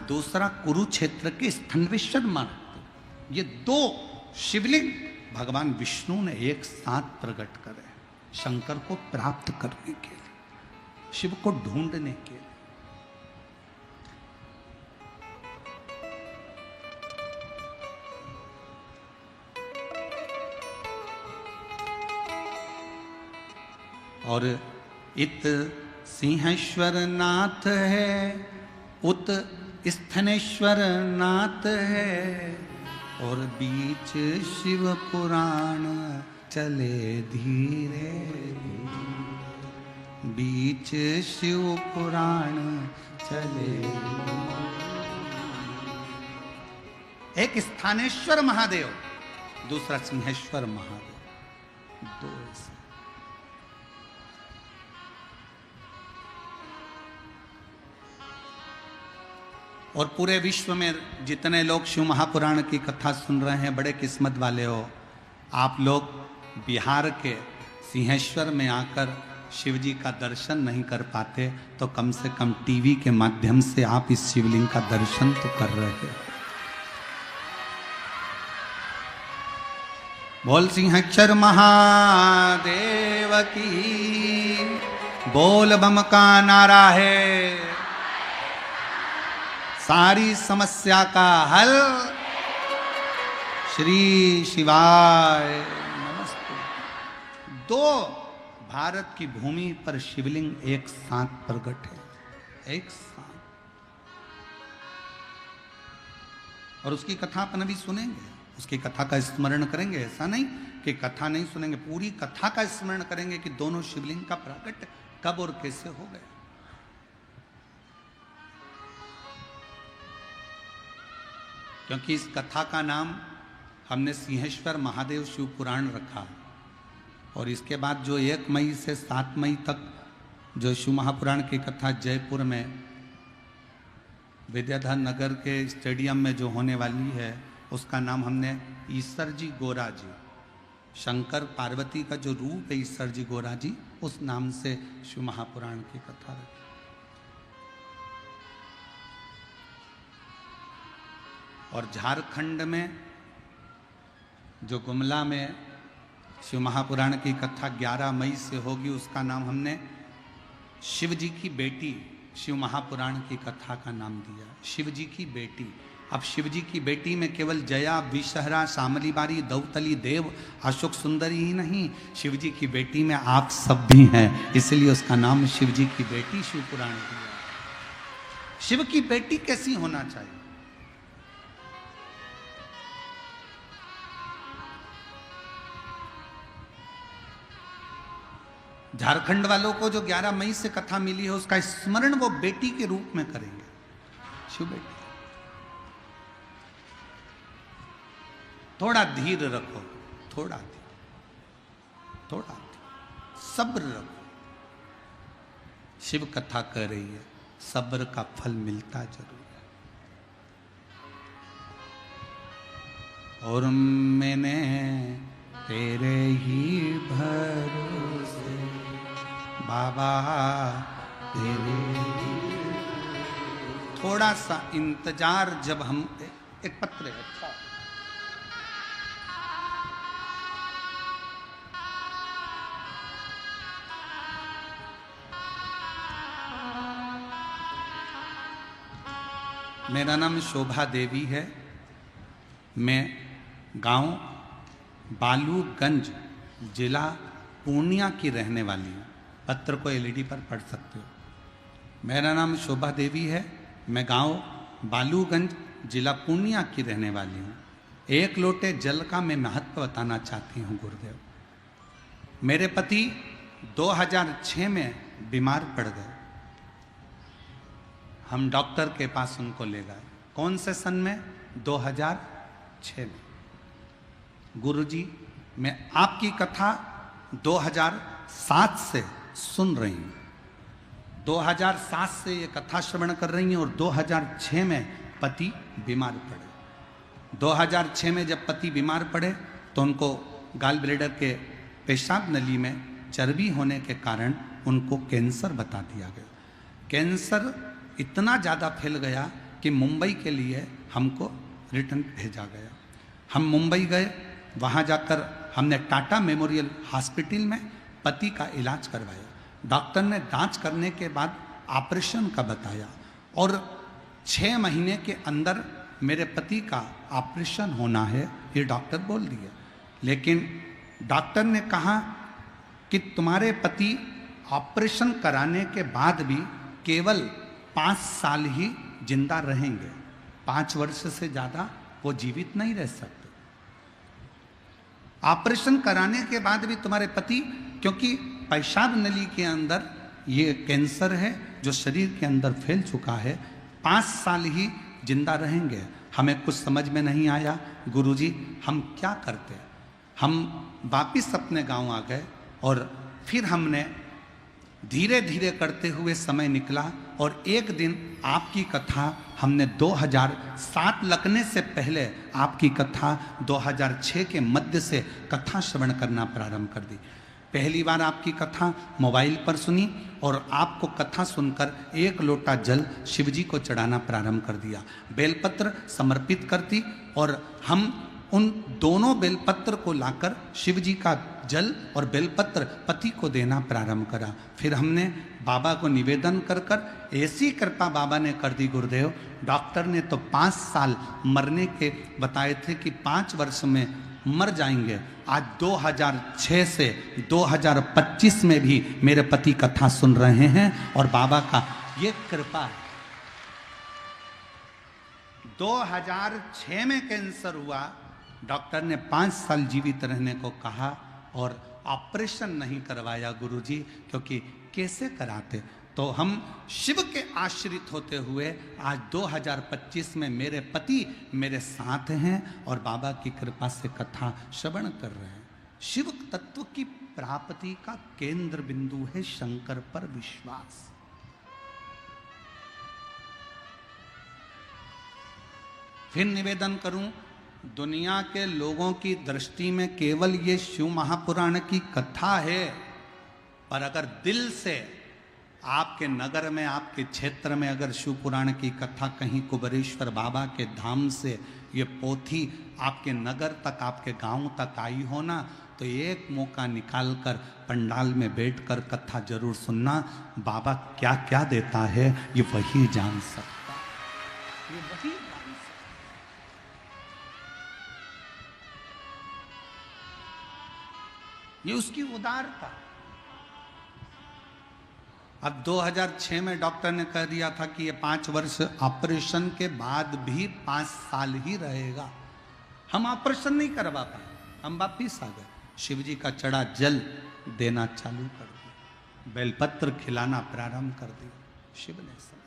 दूसरा कुरुक्षेत्र के स्तंभेश्वर महादेव। ये 2 शिवलिंग भगवान विष्णु ने एक साथ प्रकट करे, शंकर को प्राप्त करने के लिए, शिव को ढूंढने के लिए। और इत सिंहेश्वर नाथ है, उत स्थनेश्वर नाथ है, और बीच शिव पुराण चले धीरे धीरे। बीच शिव पुराण चले। एक स्थानेश्वर महादेव, दूसरा सिंहेश्वर महादेव। 2 ऐसे। और पूरे विश्व में जितने लोग शिव महापुराण की कथा सुन रहे हैं, बड़े किस्मत वाले हो। आप लोग बिहार के सिंहेश्वर में आकर शिव जी का दर्शन नहीं कर पाते, तो कम से कम टीवी के माध्यम से आप इस शिवलिंग का दर्शन तो कर रहे हैं। बोल सिंहक्षर महादेव की, बोल बम का नारा है, सारी समस्या का हल श्री शिवाय नमस्ते। दो भारत की भूमि पर शिवलिंग एक साथ प्रकट है, एक साथ। और उसकी कथा अपन अभी सुनेंगे, उसकी कथा का स्मरण करेंगे। ऐसा नहीं कि कथा नहीं सुनेंगे, पूरी कथा का स्मरण करेंगे कि दोनों शिवलिंग का प्रकट कब और कैसे हो गए। क्योंकि इस कथा का नाम हमने सिंहेश्वर महादेव शिव पुराण रखा, और इसके बाद जो 1 मई से 7 मई तक जो शिव महापुराण की कथा जयपुर में विद्याधर नगर के स्टेडियम में जो होने वाली है, उसका नाम हमने ईश्वर जी गोरा जी, शंकर पार्वती का जो रूप है ईश्वर जी गोरा जी, उस नाम से शिव महापुराण की कथा रखी। और झारखंड में जो गुमला में शिव महापुराण की कथा 11 मई से होगी, उसका नाम हमने शिव जी की बेटी शिव महापुराण की कथा का नाम दिया, शिव जी की बेटी। अब शिव जी की बेटी में केवल जया, विषहरा, शामली बारी, दौतली, देव, अशोक सुंदरी ही नहीं, शिव जी की बेटी में आप सब भी हैं, इसलिए उसका नाम शिव जी की बेटी शिव पुराण दिया। शिव की बेटी कैसी होना चाहिए? झारखंड वालों को जो 11 मई से कथा मिली है, उसका स्मरण वो बेटी के रूप में करेंगे, शिव बेटी। थोड़ा धीर रखो, थोड़ा सब्र रखो। शिव कथा कर रही है, सब्र का फल मिलता जरूर है। और मैंने तेरे ही भरोसे बाबा तेरे, थोड़ा सा इंतजार। जब हम एक पत्र है, अच्छा मेरा नाम शोभा देवी है, मैं गांव बालूगंज जिला पूर्णिया की रहने वाली हूँ। पत्र को एलईडी पर पढ़ सकते हो। मेरा नाम शोभा देवी है, मैं गांव बालूगंज जिला पूर्णिया की रहने वाली हूँ। एक लोटे जल का मैं महत्व बताना चाहती हूँ गुरुदेव। मेरे पति 2006 में बीमार पड़ गए, हम डॉक्टर के पास उनको ले गए। कौन से सन में? 2006 में। गुरुजी, मैं आपकी कथा 2007 से सुन रही हूँ, 2007 से ये कथा श्रवण कर रही हैं, और 2006 में पति बीमार पड़े। 2006 में जब पति बीमार पड़े तो उनको गाल ब्लेडर के पेशाब नली में चर्बी होने के कारण उनको कैंसर बता दिया गया। कैंसर इतना ज़्यादा फैल गया कि मुंबई के लिए हमको रिटर्न भेजा गया। हम मुंबई गए, वहाँ जाकर हमने टाटा मेमोरियल हॉस्पिटल में पति का इलाज करवाया। डॉक्टर ने जांच करने के बाद ऑपरेशन का बताया, और 6 महीने के अंदर मेरे पति का ऑपरेशन होना है, ये डॉक्टर बोल दिया। लेकिन डॉक्टर ने कहा कि तुम्हारे पति ऑपरेशन कराने के बाद भी केवल 5 साल ही जिंदा रहेंगे, 5 वर्ष से ज़्यादा वो जीवित नहीं रह सकते। ऑपरेशन कराने के बाद भी तुम्हारे पति, क्योंकि पेशाब नली के अंदर ये कैंसर है जो शरीर के अंदर फैल चुका है, 5 साल ही जिंदा रहेंगे। हमें कुछ समझ में नहीं आया, गुरुजी हम क्या करते। हम वापिस अपने गांव आ गए, और फिर हमने धीरे धीरे करते हुए समय निकला, और एक दिन आपकी कथा हमने 2007 लगने से पहले आपकी कथा 2006 के मध्य से कथा श्रवण करना प्रारंभ कर दी। पहली बार आपकी कथा मोबाइल पर सुनी, और आपको कथा सुनकर 1 लोटा जल शिवजी को चढ़ाना प्रारंभ कर दिया, बेलपत्र समर्पित करती, और हम उन दोनों बेलपत्र को लाकर शिव जी का जल और बेलपत्र पति को देना प्रारंभ करा। फिर हमने बाबा को निवेदन कर कर ऐसी कृपा बाबा ने कर दी गुरुदेव, डॉक्टर ने तो 5 साल मरने के बताए थे कि 5 वर्ष में मर जाएंगे। आज 2006 से 2025 में भी मेरे पति कथा सुन रहे हैं और बाबा का ये कृपा है। 2006 में कैंसर हुआ, डॉक्टर ने 5 साल जीवित रहने को कहा और ऑपरेशन नहीं करवाया गुरुजी, क्योंकि कैसे कराते। तो हम शिव के आश्रित होते हुए आज 2025 में मेरे पति मेरे साथ हैं और बाबा की कृपा से कथा श्रवण कर रहे हैं। शिव तत्व की प्राप्ति का केंद्र बिंदु है शंकर पर विश्वास। फिर निवेदन करूं, दुनिया के लोगों की दृष्टि में केवल ये शिव महापुराण की कथा है, पर अगर दिल से आपके नगर में, आपके क्षेत्र में अगर शिव पुराण की कथा कहीं कुबेरेश्वर बाबा के धाम से ये पोथी आपके नगर तक, आपके गांव तक आई हो ना, तो एक मौका निकाल कर पंडाल में बैठकर कथा जरूर सुनना। बाबा क्या क्या देता है ये वही जान सकता, ये वही जान सकता। ये उसकी उदारता। अब 2006 में डॉक्टर ने कह दिया था कि ये 5 वर्ष ऑपरेशन के बाद भी 5 साल ही रहेगा। हम ऑपरेशन नहीं करवा पाए, हम वापिस आ गए। शिव जी का चढ़ा जल देना चालू कर दिया, बेलपत्र खिलाना प्रारंभ कर दिया। शिव ने सुना।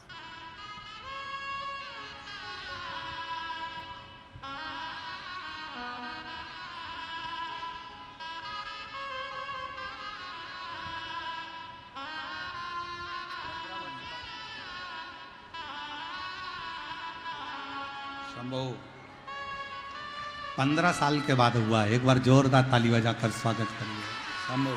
शंभो 15 साल के बाद हुआ। एक बार जोरदार ताली बजाकर स्वागत करिए। शंभो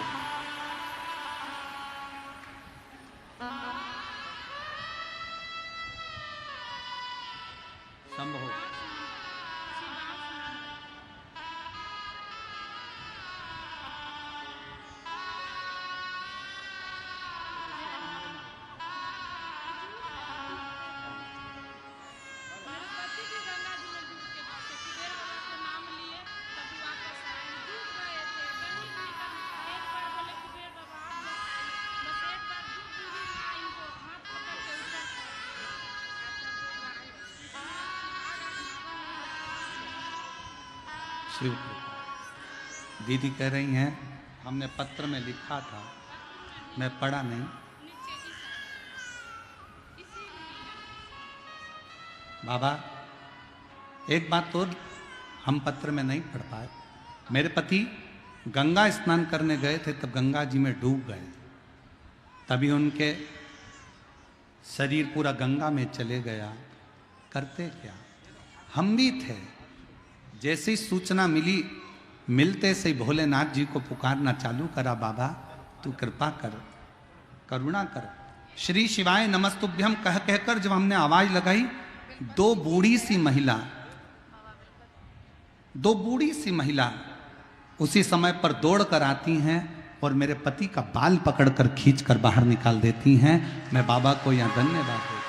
शंभो। शिव दीदी कह रही हैं हमने पत्र में लिखा था, मैं पढ़ा नहीं। बाबा एक बात और हम पत्र में नहीं पढ़ पाए। मेरे पति गंगा स्नान करने गए थे, तब गंगा जी में डूब गए, तभी उनके शरीर पूरा गंगा में चले गया। करते क्या, हम भी थे। जैसे ही सूचना मिली, मिलते से ही भोलेनाथ जी को पुकारना चालू करा, बाबा तू कृपा कर, करुणा कर, श्री शिवाय नमस्तुभ्यम कह कहकर जब हमने आवाज लगाई, 2 बूढ़ी सी महिला उसी समय पर दौड़ कर आती हैं और मेरे पति का बाल पकड़कर खींचकर बाहर निकाल देती हैं। मैं बाबा को यहाँ धन्यवाद देती हूँ।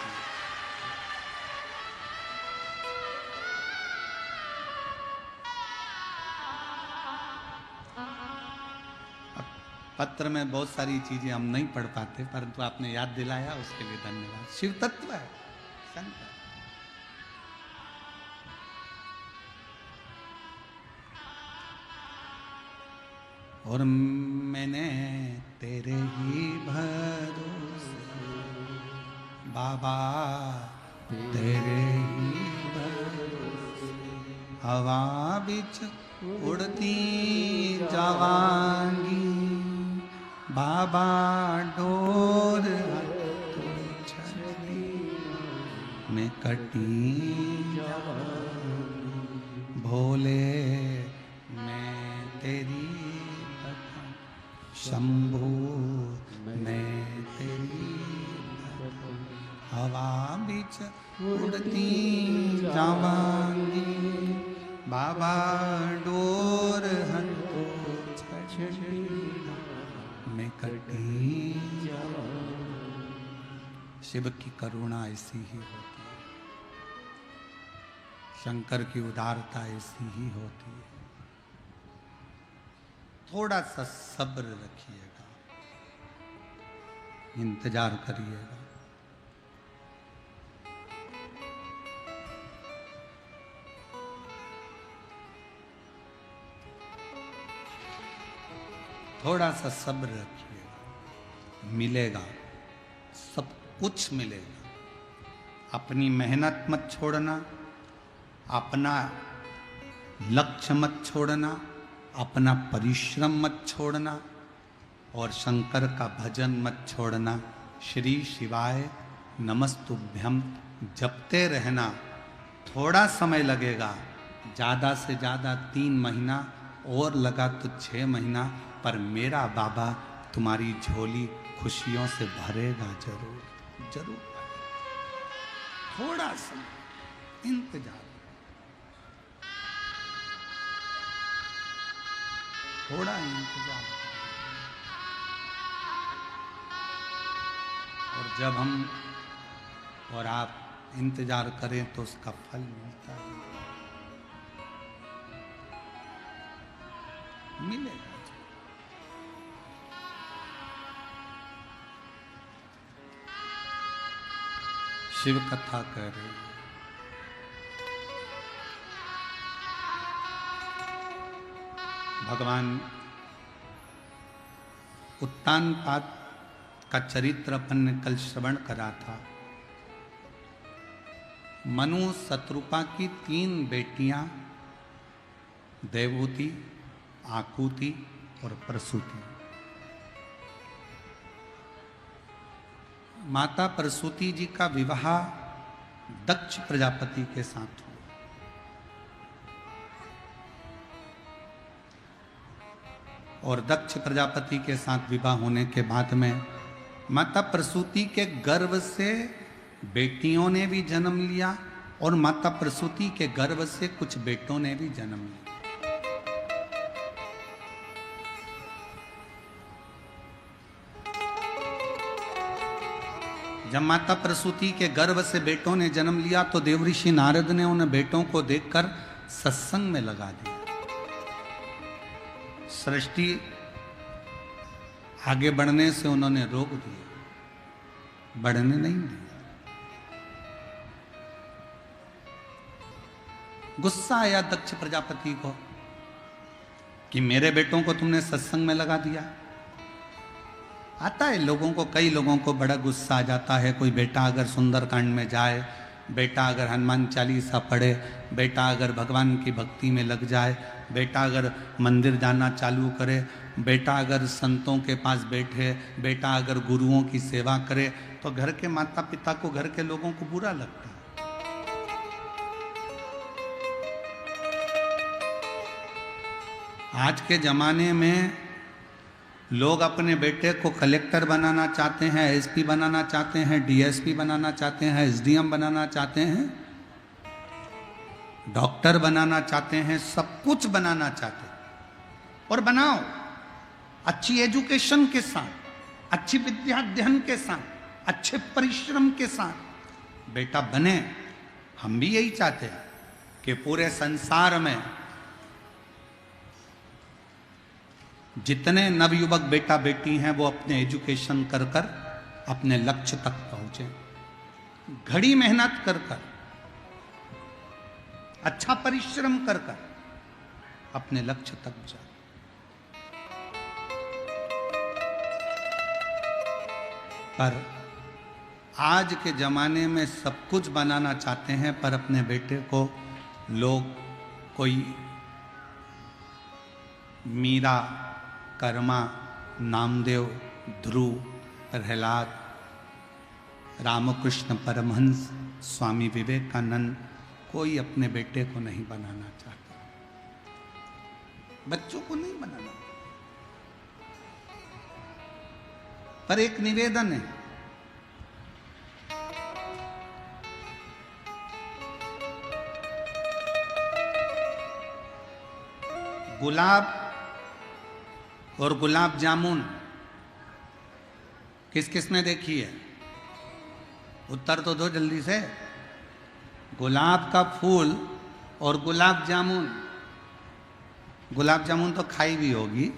पत्र में बहुत सारी चीजें हम नहीं पढ़ पाते, परंतु आपने याद दिलाया, उसके लिए धन्यवाद। शिव तत्व है, संत है। और मैंने तेरे ही भरोसे बाबा, तेरे ही भरोसे हवा बिच उड़ती जावांगी, बाबा डोर में कटी भोले मैं तेरी कथा, शंभू मैं तेरी हवा बिच उड़ती जावांगी, बाबा डोर हंतो छड़ी में कटी। शिव की करुणा ऐसी ही होती है, शंकर की उदारता ऐसी ही होती है। थोड़ा सा सब्र रखिएगा, इंतजार करिएगा। थोड़ा सा सब्र रखिएगा, मिलेगा, सब कुछ मिलेगा। अपनी मेहनत मत छोड़ना, अपना लक्ष्य मत छोड़ना, अपना परिश्रम मत छोड़ना और शंकर का भजन मत छोड़ना। श्री शिवाय नमस्तुभ्यम जपते रहना। थोड़ा समय लगेगा, ज़्यादा से ज़्यादा 3 महीना और लगा तो 6 महीना, पर मेरा बाबा तुम्हारी झोली खुशियों से भरेगा जरूर जरूर। थोड़ा समय इंतजार, थोड़ा इंतजार। और जब हम और आप इंतजार करें तो उसका फल मिलता है, मिलेगा। शिव कथा कह रहे हैं। भगवान उत्तानपाद का चरित्र अपन ने कल श्रवण करा था। मनु शत्रुपा की 3 बेटियां देवहूति, आकुति और प्रसूति। माता प्रसूति जी का विवाह दक्ष प्रजापति के साथ हुआ। और दक्ष प्रजापति के साथ विवाह होने के बाद में माता प्रसूति के गर्भ से बेटियों ने भी जन्म लिया और माता प्रसूति के गर्भ से कुछ बेटों ने भी जन्म लिया। जब माता प्रसूति के गर्भ से बेटों ने जन्म लिया तो देवऋषि नारद ने उन बेटों को देखकर सत्संग में लगा दिया। सृष्टि आगे बढ़ने से उन्होंने रोक दिया, बढ़ने नहीं दिया। गुस्सा आया दक्ष प्रजापति को कि मेरे बेटों को तुमने सत्संग में लगा दिया। आता है लोगों को, कई लोगों को बड़ा गुस्सा आ जाता है। कोई बेटा अगर सुंदरकांड में जाए, बेटा अगर हनुमान चालीसा पढ़े, बेटा अगर भगवान की भक्ति में लग जाए, बेटा अगर मंदिर जाना चालू करे, बेटा अगर संतों के पास बैठे, बेटा अगर गुरुओं की सेवा करे, तो घर के माता पिता को, घर के लोगों को बुरा लगता है। आज के जमाने में लोग अपने बेटे को कलेक्टर बनाना चाहते हैं, एसपी बनाना चाहते हैं, डीएसपी बनाना चाहते हैं, एसडीएम बनाना चाहते हैं, डॉक्टर बनाना चाहते हैं, सब कुछ बनाना चाहते हैं। और बनाओ, अच्छी एजुकेशन के साथ, अच्छी विद्या अध्ययन के साथ, अच्छे परिश्रम के साथ बेटा बने। हम भी यही चाहते हैं कि पूरे संसार में जितने नवयुवक बेटा बेटी हैं वो अपने एजुकेशन कर कर अपने लक्ष्य तक पहुंचे। घड़ी मेहनत कर कर, अच्छा परिश्रम कर कर अपने लक्ष्य तक जाए। पर आज के जमाने में सब कुछ बनाना चाहते हैं, पर अपने बेटे को लोग कोई मीरा, कर्मा, नामदेव, ध्रुव, प्रहलाद, रामकृष्ण परमहंस, स्वामी विवेकानंद, कोई अपने बेटे को नहीं बनाना चाहता, बच्चों को नहीं बनाना। पर एक निवेदन है, गुलाब और गुलाब जामुन किस किस ने देखी है? उत्तर तो दो जल्दी से। गुलाब का फूल और गुलाब जामुन। गुलाब जामुन तो खाई भी होगी,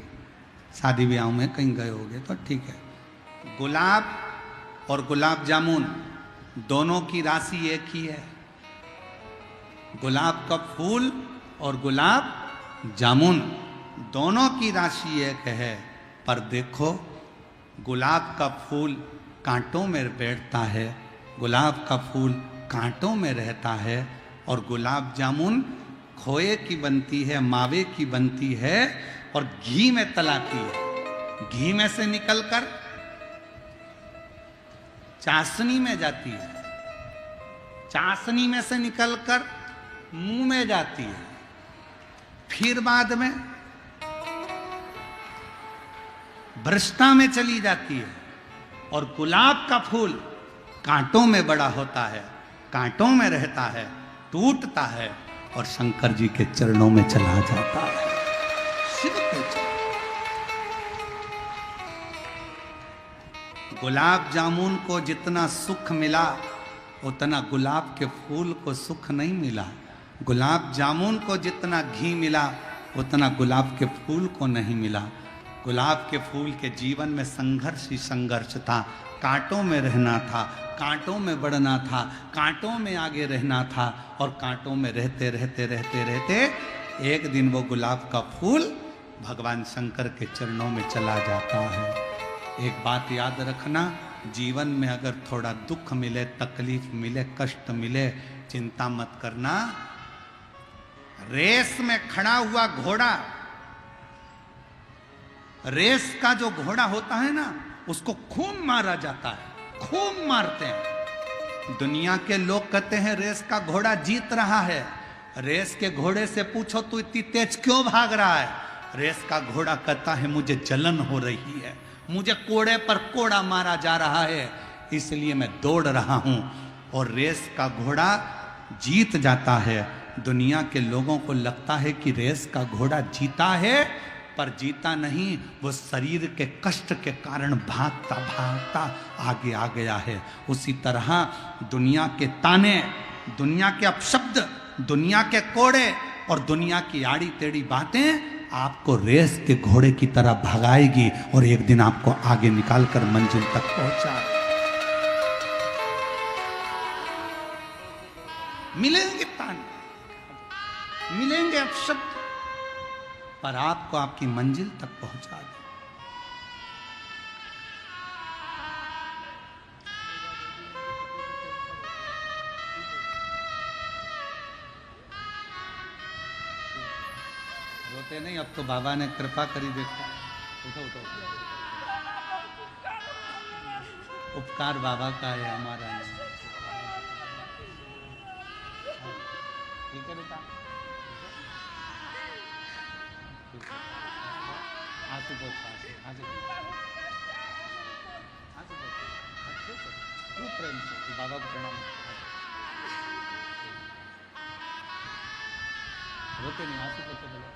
शादी ब्याह में कहीं गए होगे तो ठीक है। गुलाब और गुलाब जामुन दोनों की राशि एक ही है। गुलाब का फूल और गुलाब जामुन दोनों की राशि एक है, पर देखो गुलाब का फूल कांटों में बैठता है, गुलाब का फूल कांटों में रहता है, और गुलाब जामुन खोए की बनती है, मावे की बनती है और घी में तलाती है। घी में से निकलकर चाशनी में जाती है, चाशनी में से निकलकर मुंह में जाती है, फिर बाद में भ्रष्टा में चली जाती है। और गुलाब का फूल कांटों में बड़ा होता है, कांटों में रहता है, टूटता है और शंकर जी के चरणों में चला जाता है, शिव के चरणों। गुलाब जामुन को जितना सुख मिला उतना गुलाब के फूल को सुख नहीं मिला। गुलाब जामुन को जितना घी मिला उतना गुलाब के फूल को नहीं मिला। गुलाब के फूल के जीवन में संघर्ष ही संघर्ष था, कांटों में रहना था, कांटों में बढ़ना था, कांटों में आगे रहना था, और कांटों में रहते रहते रहते रहते एक दिन वो गुलाब का फूल भगवान शंकर के चरणों में चला जाता है। एक बात याद रखना, जीवन में अगर थोड़ा दुख मिले, तकलीफ मिले, कष्ट मिले, चिंता मत करना। रेस में खड़ा हुआ घोड़ा, रेस का जो घोड़ा होता है ना, उसको खूब मारा जाता है, खूब मारते हैं। दुनिया के लोग कहते हैं रेस का घोड़ा जीत रहा है। रेस के घोड़े से पूछो तू इतनी तेज क्यों भाग रहा है? रेस का घोड़ा कहता है मुझे जलन हो रही है, मुझे कोड़े पर कोड़ा मारा जा रहा है, इसलिए मैं दौड़ रहा हूं। और रेस का घोड़ा जीत जाता है। दुनिया के लोगों को लगता है कि रेस का घोड़ा जीता है, पर जीता नहीं, वो शरीर के कष्ट के कारण भागता भागता आगे आ गया है। उसी तरह दुनिया के ताने, दुनिया के अपशब्द, दुनिया के कोड़े और दुनिया की आड़ी टेढ़ी बातें आपको रेस के घोड़े की तरह भगाएगी और एक दिन आपको आगे निकालकर मंजिल तक पहुंचा। मिलेंगे ताने, मिलेंगे अपशब्द, पर आपको आपकी मंजिल तक पहुंचा दे। रोते नहीं, अब तो बाबा ने कृपा करी। देखो उठो उठो, उपकार बाबा का है, हमारा नहीं। ठीक है बेटा, आंसू खूब प्रेम से बाबा को प्रणाम। रोते नहीं, आंसू पोछो बोलो।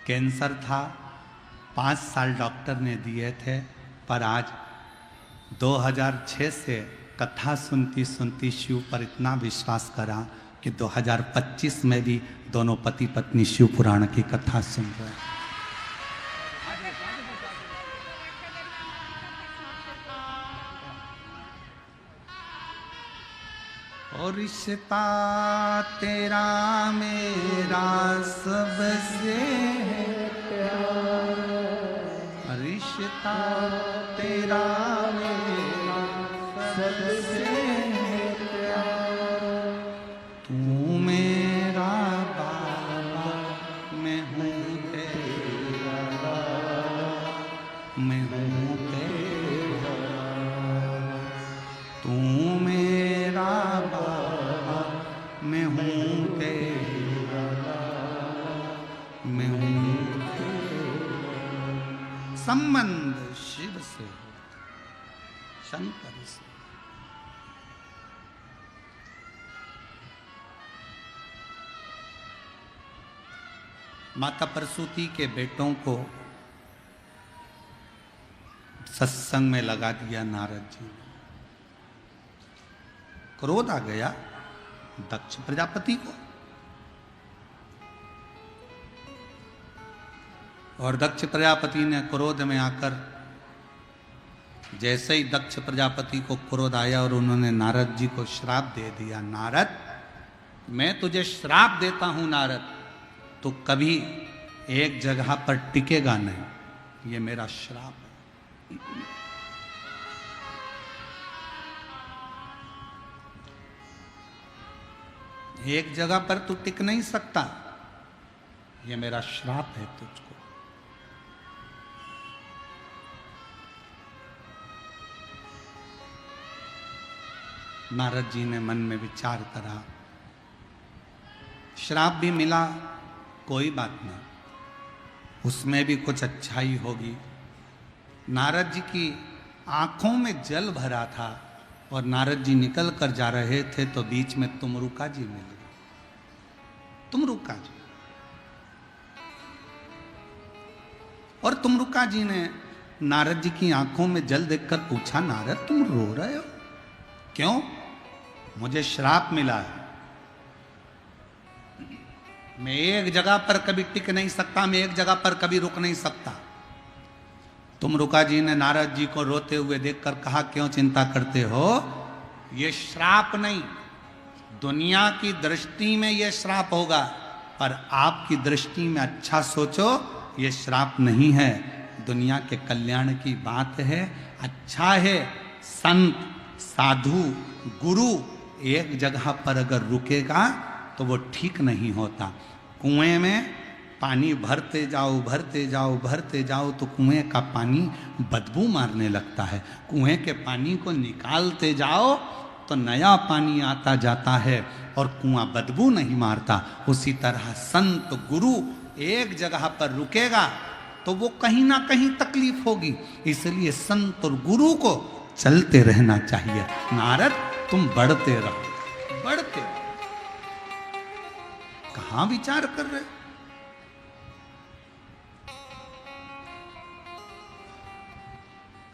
कैंसर था, 5 साल डॉक्टर ने दिए थे, पर आज 2006 से कथा सुनती सुनती शिव पर इतना विश्वास करा कि 2025 में भी दोनों पति पत्नी शिव पुराण की कथा सुन रहे हैं। और रिश्ता तेरा मेरा सबसे प्यारा, रिश्ता तेरा मेरा सबसे प्यारा, तू मेरा बाबा मैं हूँ तेरा, मैं हूँ तेरा, तू मेरा बाबा मैं हूँ तेरा, मैं हूँ तेरा। संबंध शिव से, शंकर से। माता प्रसूति के बेटों को सत्संग में लगा दिया नारद जी ने। क्रोध आ गया दक्ष प्रजापति को, और दक्ष प्रजापति ने क्रोध में आकर, जैसे ही दक्ष प्रजापति को क्रोध आया और उन्होंने नारद जी को श्राप दे दिया, नारद मैं तुझे श्राप देता हूं नारद, तो कभी एक जगह पर टिकेगा नहीं, ये मेरा श्राप है। एक जगह पर तू टिक नहीं सकता, ये मेरा श्राप है तुझको। नारद जी ने मन में विचार करा, श्राप भी मिला, कोई बात नहीं, उसमें भी कुछ अच्छाई होगी। नारद जी की आंखों में जल भरा था और नारद जी निकल कर जा रहे थे तो बीच में तुमरुका जी मिल गए। तुमरुका जी, और तुमरुका जी ने नारद जी की आंखों में जल देखकर पूछा, नारद तुम रो रहे हो क्यों? मुझे श्राप मिला है, मैं एक जगह पर कभी टिक नहीं सकता, मैं एक जगह पर कभी रुक नहीं सकता। तुमरुका जी ने नारद जी को रोते हुए देखकर कहा, क्यों चिंता करते हो? ये श्राप नहीं, दुनिया की दृष्टि में ये श्राप होगा, पर आपकी दृष्टि में अच्छा सोचो, ये श्राप नहीं है, दुनिया के कल्याण की बात है, अच्छा है। संत साधु गुरु एक जगह पर अगर रुकेगा तो वो ठीक नहीं होता। कुएं में पानी भरते जाओ भरते जाओ भरते जाओ तो कुएं का पानी बदबू मारने लगता है, कुएं के पानी को निकालते जाओ तो नया पानी आता जाता है और कुआं बदबू नहीं मारता। उसी तरह संत गुरु एक जगह पर रुकेगा तो वो कहीं ना कहीं तकलीफ होगी, इसलिए संत और गुरु को चलते रहना चाहिए। नारद तुम बढ़ते रहो, बढ़ते रहो। कहां विचार कर रहे?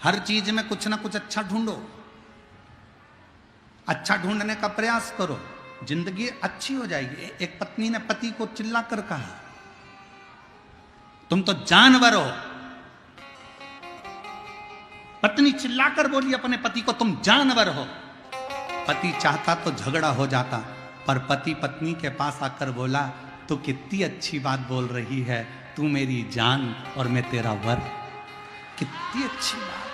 हर चीज में कुछ ना कुछ अच्छा ढूंढो, अच्छा ढूंढने का प्रयास करो, जिंदगी अच्छी हो जाएगी। एक पत्नी ने पति को चिल्लाकर कहा, तुम तो जानवर हो। पत्नी चिल्लाकर बोली अपने पति को, तुम जानवर हो। पति चाहता तो झगड़ा हो जाता, पर पति पत्नी के पास आकर बोला, तू कितनी अच्छी बात बोल रही है, तू मेरी जान और मैं तेरा वर। कितनी अच्छी बात।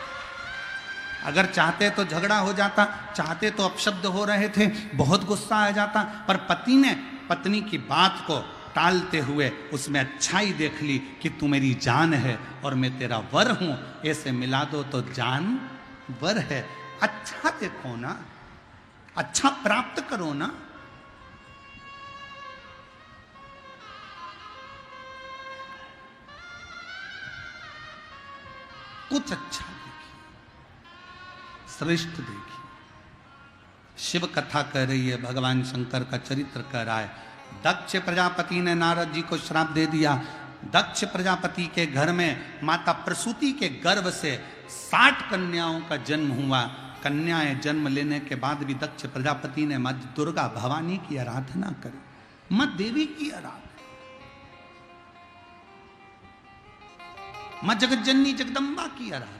अगर चाहते तो झगड़ा हो जाता, चाहते तो अपशब्द हो रहे थे, बहुत गुस्सा आ जाता, पर पति ने पत्नी की बात को टालते हुए उसमें अच्छाई देख ली कि तू मेरी जान है और मैं तेरा वर हूं, ऐसे मिला दो तो जान वर है। अच्छा देखो ना, अच्छा प्राप्त करो ना। कुछ अच्छा देखिए, श्रेष्ठ देखिए। शिव कथा कह रही है, भगवान शंकर का चरित्र कह रहा है। दक्ष प्रजापति ने नारद जी को श्राप दे दिया। दक्ष प्रजापति के घर में माता प्रसूति के गर्भ से 60 कन्याओं का जन्म हुआ। कन्याएं जन्म लेने के बाद भी दक्ष प्रजापति ने मां दुर्गा भवानी की आराधना करी, मां देवी की आराधना, मां जगज्जननी जगदम्बा की आराधना।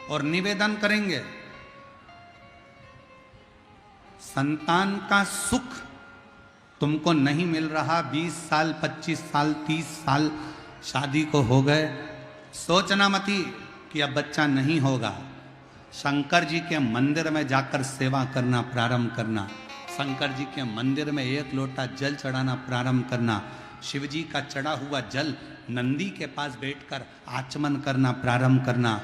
और निवेदन करेंगे, संतान का सुख तुमको नहीं मिल रहा, 20 साल 25 साल 30 साल शादी को हो गए, सोचना मती कि अब बच्चा नहीं होगा। शंकर जी के मंदिर में जाकर सेवा करना प्रारंभ करना, शंकर जी के मंदिर में 1 लोटा जल चढ़ाना प्रारंभ करना, शिव जी का चढ़ा हुआ जल नंदी के पास बैठकर आचमन करना प्रारंभ करना,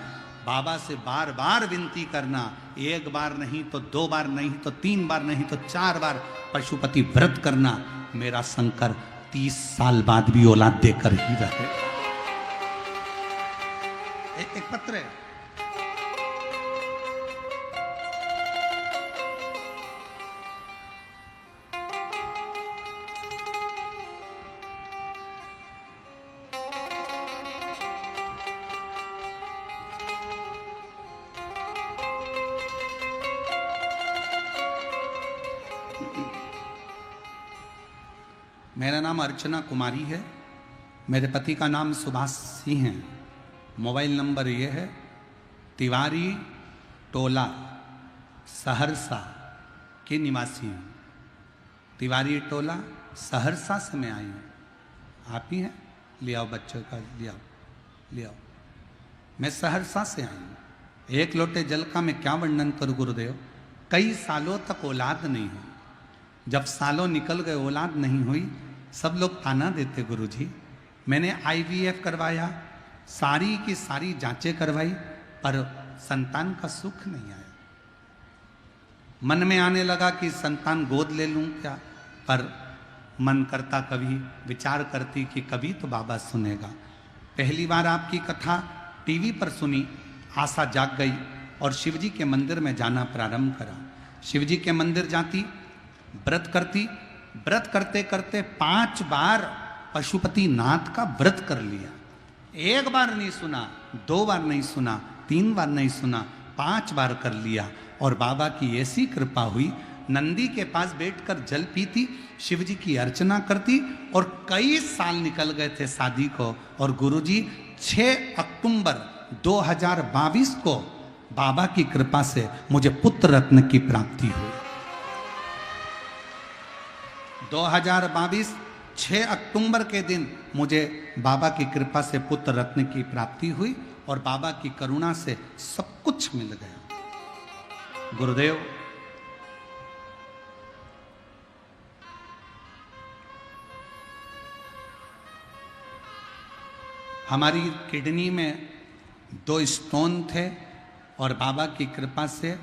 बाबा से बार बार विनती करना, 1 बार नहीं तो 2 बार नहीं तो 3 बार नहीं तो 4 बार पशुपति व्रत करना। मेरा शंकर 30 साल बाद भी औलाद देकर ही रहे। एक पत्र है, मेरा नाम अर्चना कुमारी है। मेरे पति का नाम सुभाष सिंह है। मोबाइल नंबर ये है तिवारी टोला सहरसा के निवासी हूँ। तिवारी टोला सहरसा से मैं आई हूँ। आप ही हैं? ले आओ बच्चों का, ले आओ। मैं सहरसा से आई हूँ। एक लोटे जल का मैं क्या वर्णन करूँ गुरुदेव। कई सालों तक औलाद नहीं हुई। जब सालों निकल गए औलाद नहीं हुई, सब लोग ताना देते गुरुजी। मैंने IVF करवाया, सारी की सारी जांचें करवाई, पर संतान का सुख नहीं आया। मन में आने लगा कि संतान गोद ले लूं क्या, पर मन करता कभी, विचार करती कि कभी तो बाबा सुनेगा। पहली बार आपकी कथा टीवी पर सुनी, आशा जाग गई और शिवजी के मंदिर में जाना प्रारंभ करा। शिवजी के मंदिर जाती, व्रत करती, व्रत करते करते 5 बार पशुपति नाथ का व्रत कर लिया। 1 बार नहीं सुना, 2 बार नहीं सुना, 3 बार नहीं सुना, 5 बार कर लिया। और बाबा की ऐसी कृपा हुई, नंदी के पास बैठकर जल पीती, शिवजी की अर्चना करती, और कई साल निकल गए थे शादी को। और गुरुजी 6 अक्टूबर 2022 को बाबा की कृपा से मुझे पुत्र रत्न की प्राप्ति हुई। 2022 6 अक्टूबर के दिन मुझे बाबा की कृपा से पुत्र रत्न की प्राप्ति हुई और बाबा की करुणा से सब कुछ मिल गया। गुरुदेव, हमारी किडनी में 2 स्टोन थे और बाबा की कृपा से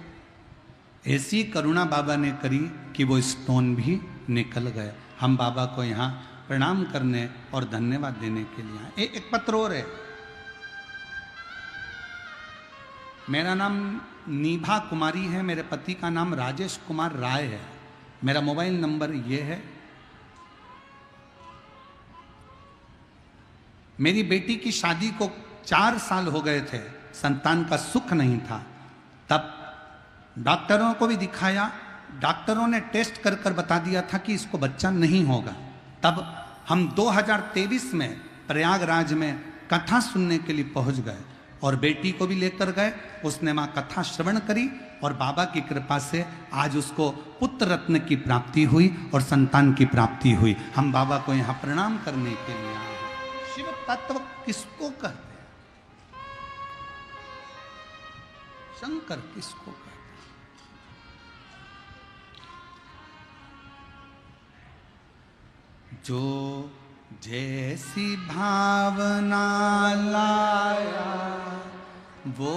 ऐसी करुणा बाबा ने करी कि वो स्टोन भी निकल गए। हम बाबा को यहाँ प्रणाम करने और धन्यवाद देने के लिए आए। एक पत्र और है। मेरा नाम नीभा कुमारी है। मेरे पति का नाम राजेश कुमार राय है। मेरा मोबाइल नंबर ये है। मेरी बेटी की शादी को 4 साल हो गए थे, संतान का सुख नहीं था। तब डॉक्टरों को भी दिखाया, डॉक्टरों ने टेस्ट कर कर बता दिया था कि इसको बच्चा नहीं होगा। तब हम 2023 में प्रयागराज में कथा सुनने के लिए पहुंच गए और बेटी को भी लेकर गए। उसने मां कथा श्रवण करी और बाबा की कृपा से आज उसको पुत्र रत्न की प्राप्ति हुई और संतान की प्राप्ति हुई। हम बाबा को यहाँ प्रणाम करने के लिए आए। शिव तत्व किसको कहते हैं? शंकर किसको कहते हैं? जो जैसी भावना लाया वो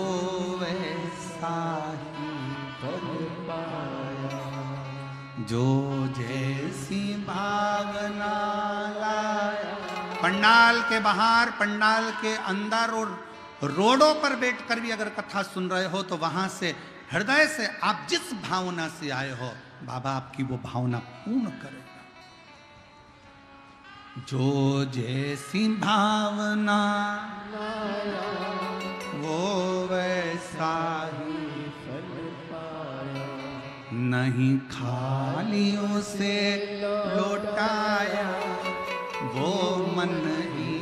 वैसा ही फल पाया। जो जैसी भावना लाया। पंडाल के बाहर, पंडाल के अंदर और रोडों पर बैठकर भी अगर कथा सुन रहे हो तो वहां से हृदय से आप जिस भावना से आए हो, बाबा आपकी वो भावना पूर्ण करेगा। जो जैसी भावना वो वैसा ही फल पाया। नहीं खाली उसे लौटाया वो मन ही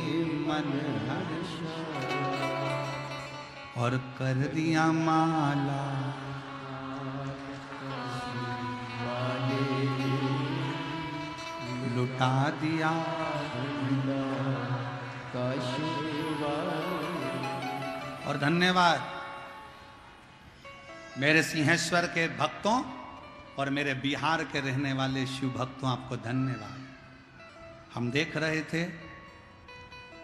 मन हर्षाया। और कर दिया माला लुटा दिया और धन्यवाद मेरे सिंहेश्वर के भक्तों और मेरे बिहार के रहने वाले शिव भक्तों, आपको धन्यवाद। हम देख रहे थे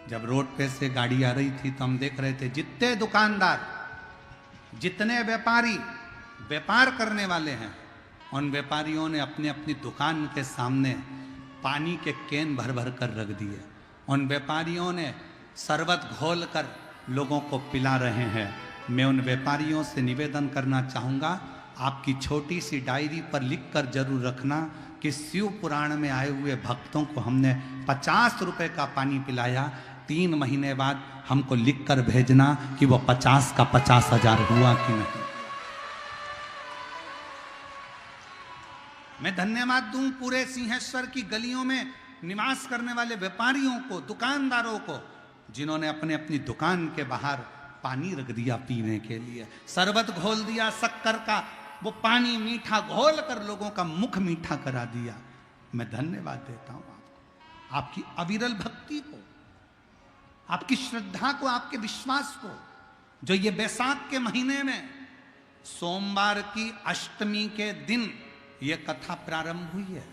जब रोड पे से गाड़ी आ रही थी तो हम देख रहे थे जितने दुकानदार, जितने व्यापारी व्यापार करने वाले हैं, उन व्यापारियों ने अपने अपनी दुकान के सामने पानी के कैन भर भर कर रख दिए। उन व्यापारियों ने शरबत घोल कर लोगों को पिला रहे हैं। मैं उन व्यापारियों से निवेदन करना चाहूँगा, आपकी छोटी सी डायरी पर लिख कर जरूर रखना कि शिव पुराण में आए हुए भक्तों को हमने 50 रुपए का पानी पिलाया। 3 महीने बाद हमको लिख कर भेजना कि वो 50 का 50,000 हुआ कि नहीं। मैं धन्यवाद दूं पूरे सिंहेश्वर की गलियों में निवास करने वाले व्यापारियों को, दुकानदारों को, जिन्होंने अपने अपनी दुकान के बाहर पानी रख दिया पीने के लिए, शरबत घोल दिया शक्कर का, वो पानी मीठा घोल कर लोगों का मुख मीठा करा दिया। मैं धन्यवाद देता हूं आपको, आपकी अविरल भक्ति को, आपकी श्रद्धा को, आपके विश्वास को, जो ये बैसाख के महीने में सोमवार की अष्टमी के दिन ये कथा प्रारंभ हुई है।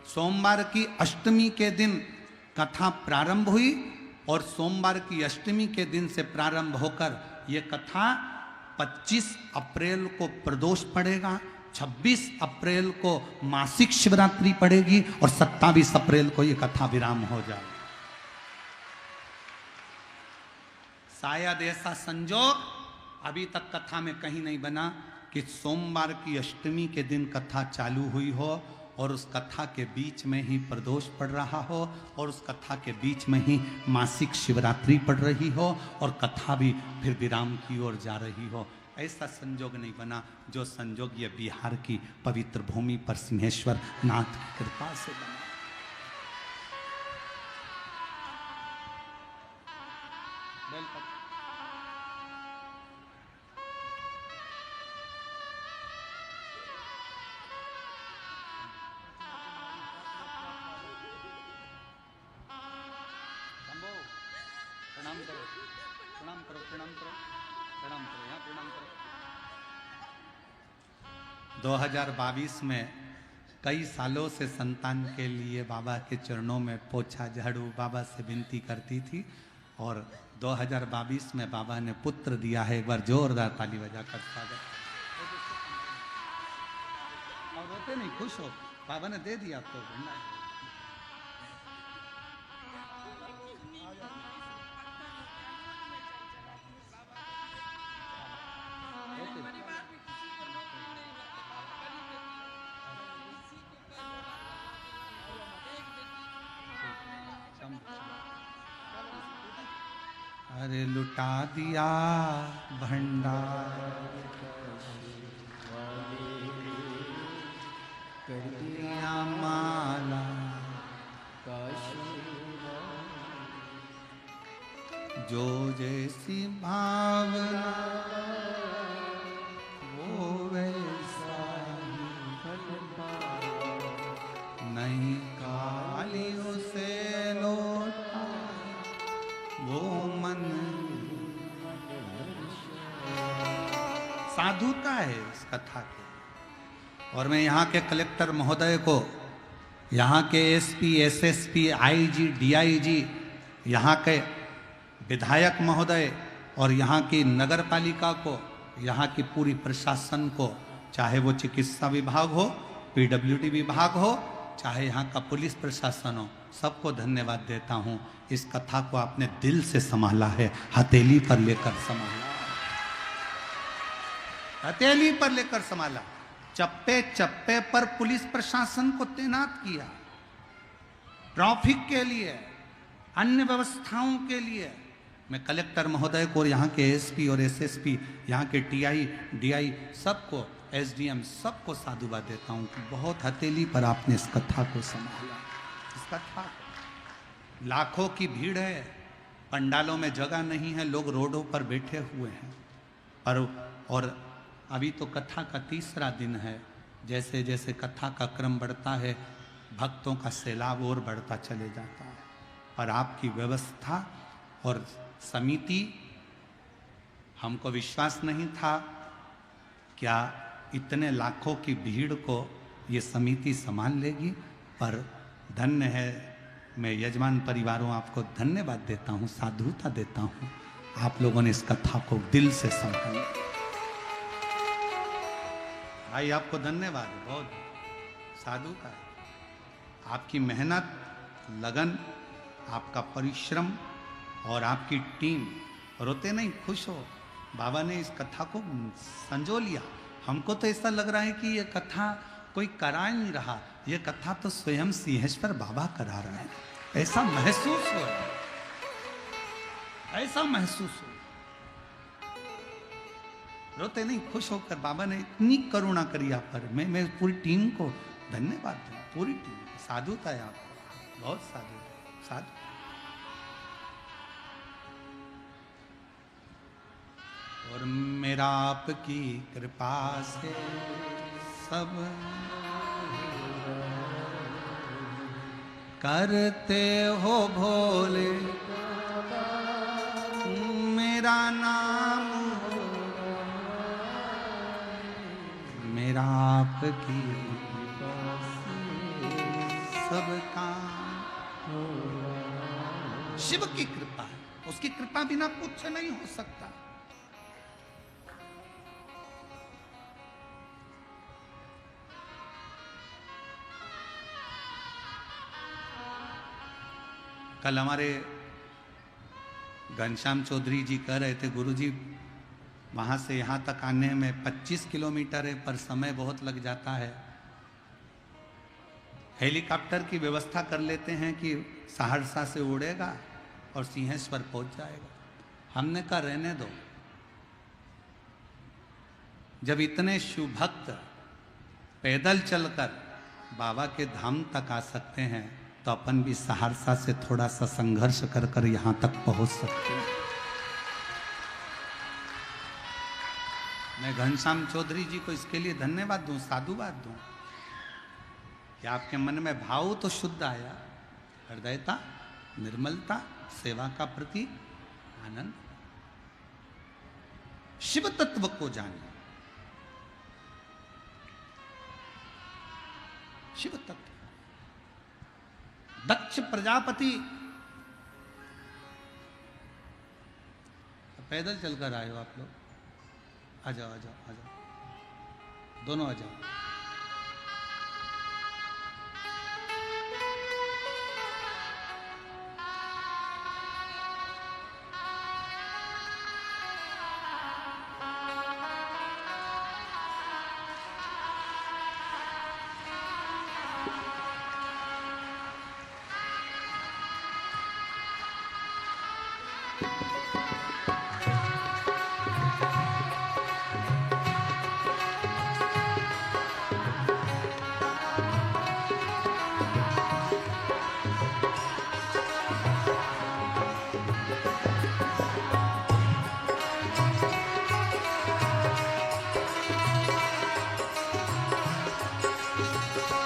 सोमवार की अष्टमी के दिन कथा प्रारंभ हुई और सोमवार की अष्टमी के दिन से प्रारंभ होकर ये कथा 25 अप्रैल को प्रदोष पड़ेगा, 26 अप्रैल को मासिक शिवरात्रि पड़ेगी और 27 अप्रैल को ये कथा विराम हो जाएगी। शायद ऐसा संजोग अभी तक कथा में कहीं नहीं बना कि सोमवार की अष्टमी के दिन कथा चालू हुई हो और उस कथा के बीच में ही प्रदोष पड़ रहा हो और उस कथा के बीच में ही मासिक शिवरात्रि पड़ रही हो और कथा भी फिर विराम की ओर जा रही हो। ऐसा संजोग नहीं बना जो संजोग ये बिहार की पवित्र भूमि पर सिंहेश्वर नाथ की कृपा से बना। प्रणाम करो, प्रणाम करो, प्रणाम करो, प्रणाम करो, यहाँ प्रणाम करो। 2022 में कई सालों से संतान के लिए बाबा के चरणों में पोछा झाड़ू बाबा से विनती करती थी और 2022 में बाबा ने पुत्र दिया है। एक बार जोरदार ताली बजाकर स्वागत। और रोते नहीं, खुश हो, बाबा ने दे दिया आपको भंडार। अरे लुटा दिया भंडार, कर दिया माला, जो जैसी भावना वो वैसा नहीं, काली उसे लौटा वो मन। साधुता है इस कथा की। और मैं यहाँ के कलेक्टर महोदय को, यहाँ के एसपी, एसएसपी, आईजी, डीआईजी, यहाँ के विधायक महोदय और यहाँ की नगर पालिका को, यहाँ की पूरी प्रशासन को, चाहे वो चिकित्सा विभाग हो, पीडब्ल्यूडी विभाग हो, चाहे यहाँ का पुलिस प्रशासन हो, सबको धन्यवाद देता हूँ। इस कथा को आपने दिल से संभाला है, हथेली पर लेकर संभाला, हथेली पर लेकर संभाला। चप्पे चप्पे पर पुलिस प्रशासन को तैनात किया, ट्रैफिक के लिए, अन्य व्यवस्थाओं के लिए। मैं कलेक्टर महोदय को, यहाँ के एसपी और एसएसपी, यहाँ के टीआई, डीआई, सबको, एसडीएम, सबको साधुवाद देता हूँ कि बहुत हथेली पर आपने इस कथा को संभाला। इस कथा लाखों की भीड़ है, पंडालों में जगह नहीं है, लोग रोडों पर बैठे हुए हैं। और अभी तो कथा का तीसरा दिन है। जैसे जैसे कथा का क्रम बढ़ता है, भक्तों का सैलाब और बढ़ता चले जाता है। पर आपकी व्यवस्था और समिति, हमको विश्वास नहीं था क्या इतने लाखों की भीड़ को ये समिति संभाल लेगी, पर धन्य है। मैं यजमान परिवारों आपको धन्यवाद देता हूँ, साधुता देता हूँ, आप लोगों ने इस कथा को दिल से संभाला। भाई आपको धन्यवाद, बहुत साधु का। आपकी मेहनत, लगन, आपका परिश्रम और आपकी टीम, रोते नहीं, खुश हो। बाबा ने इस कथा को संजो लिया। हमको तो ऐसा लग रहा है कि ये कथा कोई करा नहीं रहा, ये कथा तो स्वयं सिंहेश्वर बाबा करा रहे हैं। ऐसा महसूस हो, ऐसा महसूस हो। रोते नहीं, खुश होकर बाबा ने इतनी करुणा करी आप पर। मैं पूरी टीम को धन्यवाद दूं पूरी टीम को। साधुता है आपको, बहुत साधु साधु। और मेरा आपकी कृपा से सब करते हो भोले, मेरा नाम मेरा आपकी सब काम। शिव की कृपा है, उसकी कृपा बिना कुछ नहीं हो सकता। कल हमारे घनश्याम चौधरी जी कह रहे थे, गुरुजी वहाँ से यहाँ तक आने में 25 किलोमीटर है, पर समय बहुत लग जाता है। हेलीकॉप्टर की व्यवस्था कर लेते हैं कि सहरसा से उड़ेगा और सिंहेश्वर पहुँच जाएगा। हमने कहा रहने दो, जब इतने शिव भक्त पैदल चलकर बाबा के धाम तक आ सकते हैं, तो अपन भी सहरसा से थोड़ा सा संघर्ष कर कर यहाँ तक पहुँच सकते हैं। मैं घनश्याम चौधरी जी को इसके लिए धन्यवाद दूं, साधुवाद दूं कि आपके मन में भाव तो शुद्ध आया, हृदयता, निर्मलता, सेवा का प्रति आनंद। शिव तत्व को जानिए, शिव तत्व। दक्ष प्रजापति पैदल चलकर आए हो आप लोग, आ जाओ आ जाओ आ जाओ, दोनों आ जाओ।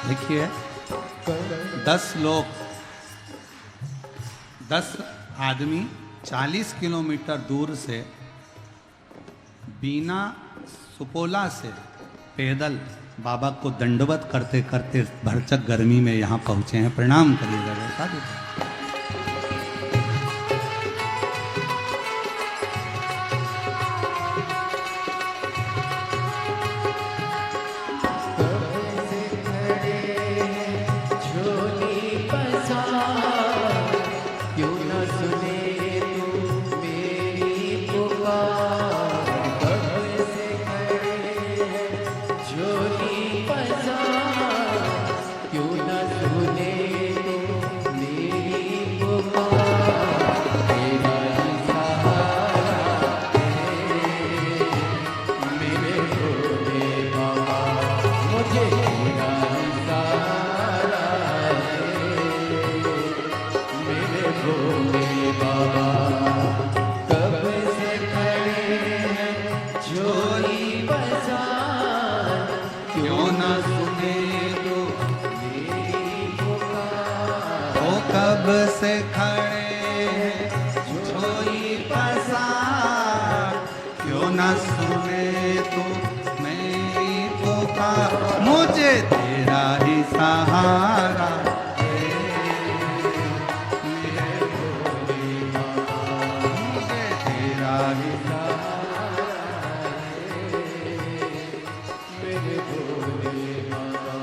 देखिए 10 लोग 10 आदमी 40 किलोमीटर दूर से बिना सुपोला से पैदल बाबा को दंडवत करते करते भरचक गर्मी में यहाँ पहुँचे हैं। प्रणाम करिएगा साधु। कब से खड़े झोली पसार, क्यों न सुने तो मेरी पुकार। मुझे तेरा ही सहारा है मेरे भोले बाबा, मुझे तेरा ही सहारा है मेरे भोले बाबा।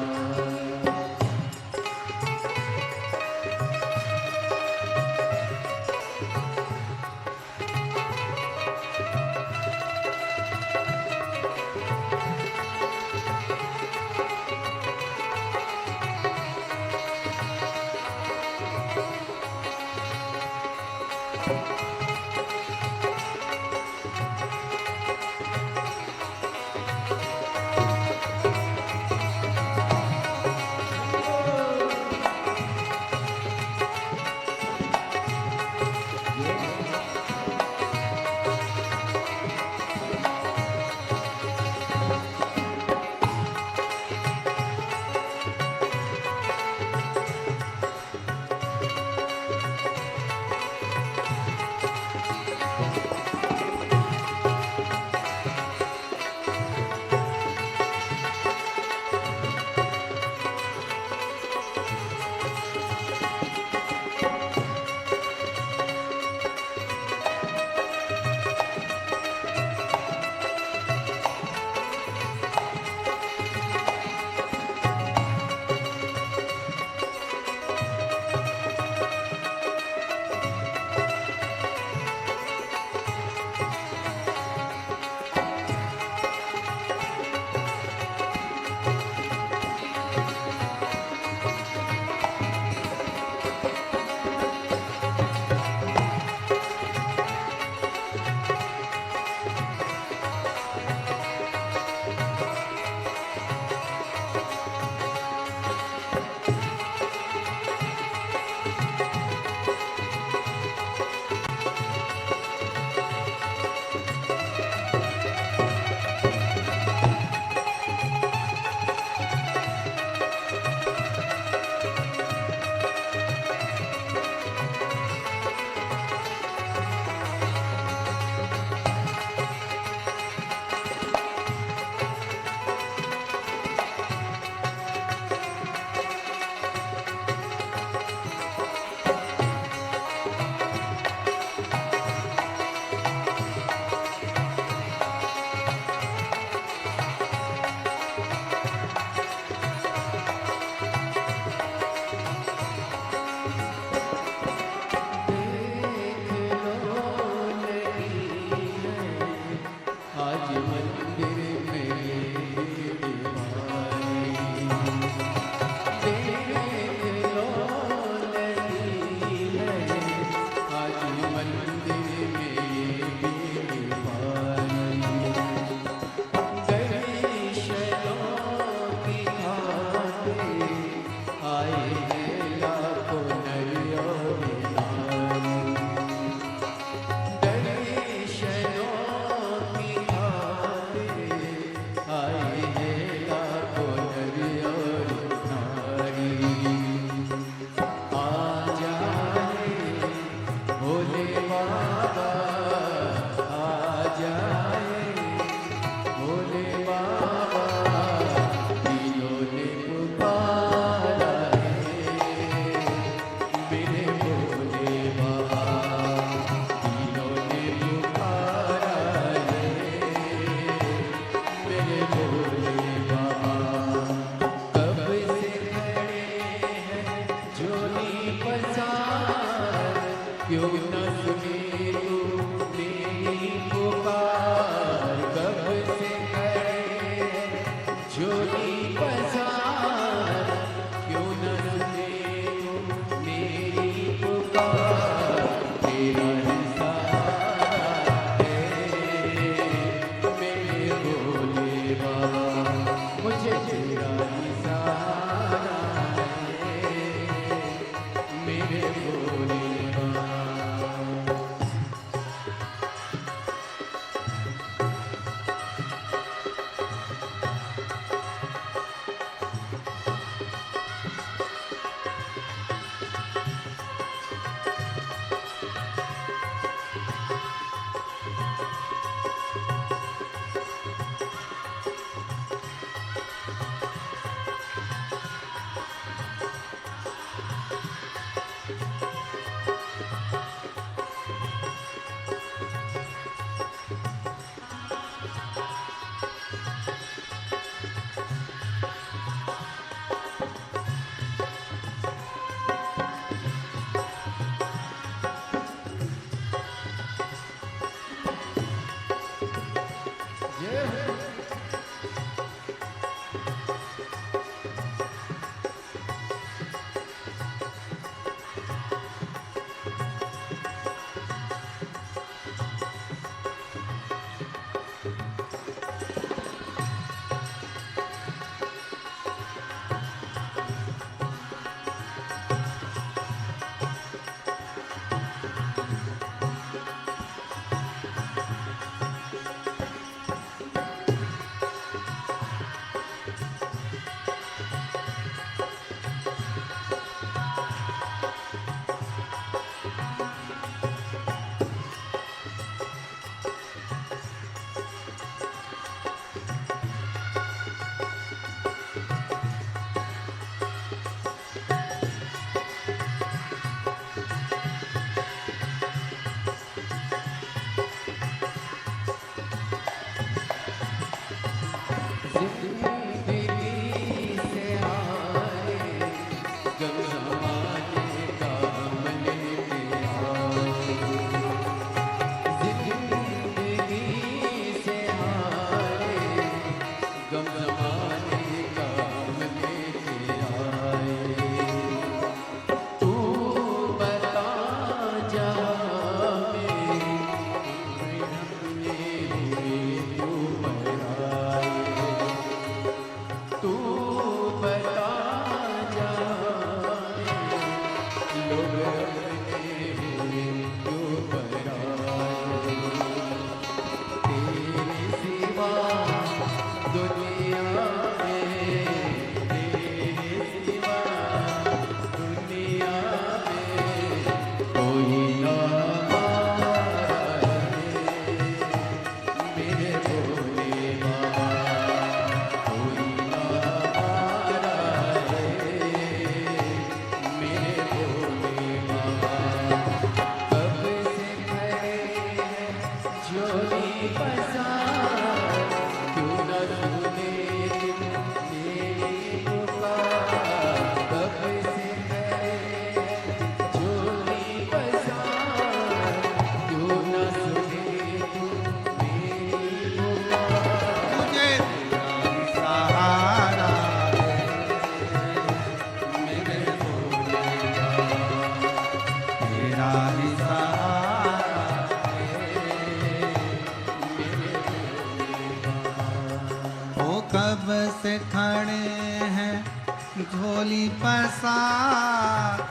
झोली पसार,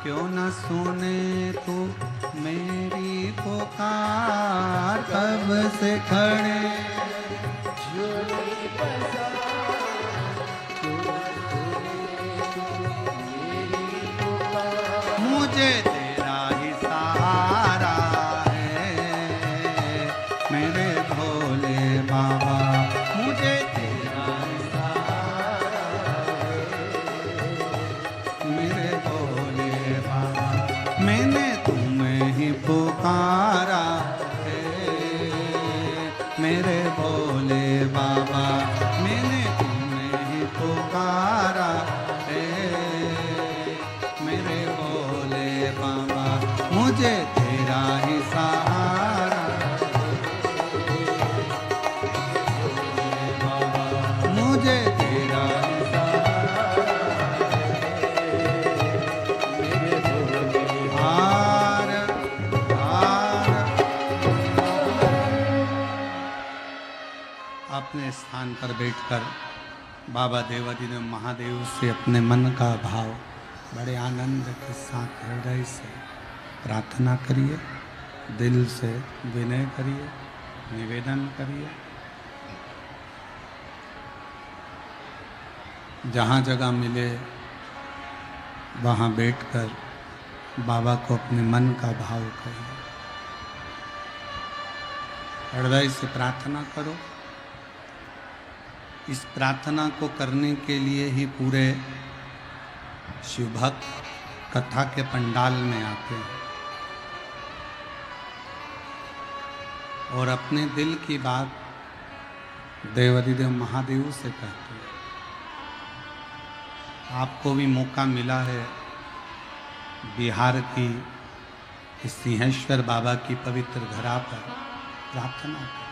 क्यों न सुने तू मेरी पुकार। कब से खड़े झोली पसार, क्यों न सुने तू मेरी पुकार। मुझे तेरा ही सहारा है मेरे भोले बाबा, मुझे मैंने तुम्हें ही पुकारा है मेरे भोले बाबा, मैंने तुम्हें ही पुकारा है मेरे भोले बाबा। मुझे तेरा ही सहारा बाबा, मुझे तेरा ही अपने स्थान पर बैठकर बाबा देवादिदेव महादेव से अपने मन का भाव बड़े आनंद के साथ हृदय से प्रार्थना करिए, दिल से विनय करिए, निवेदन करिए। जहाँ जगह मिले वहाँ बैठकर बाबा को अपने मन का भाव करिए, हृदय से प्रार्थना करो। इस प्रार्थना को करने के लिए ही पूरे शिवभक्त कथा के पंडाल में आते हैं और अपने दिल की बात देवादिदेव महादेव से कहते हैं। आपको भी मौका मिला है बिहार की इस सिंहेश्वर बाबा की पवित्र धरा पर प्रार्थना करें।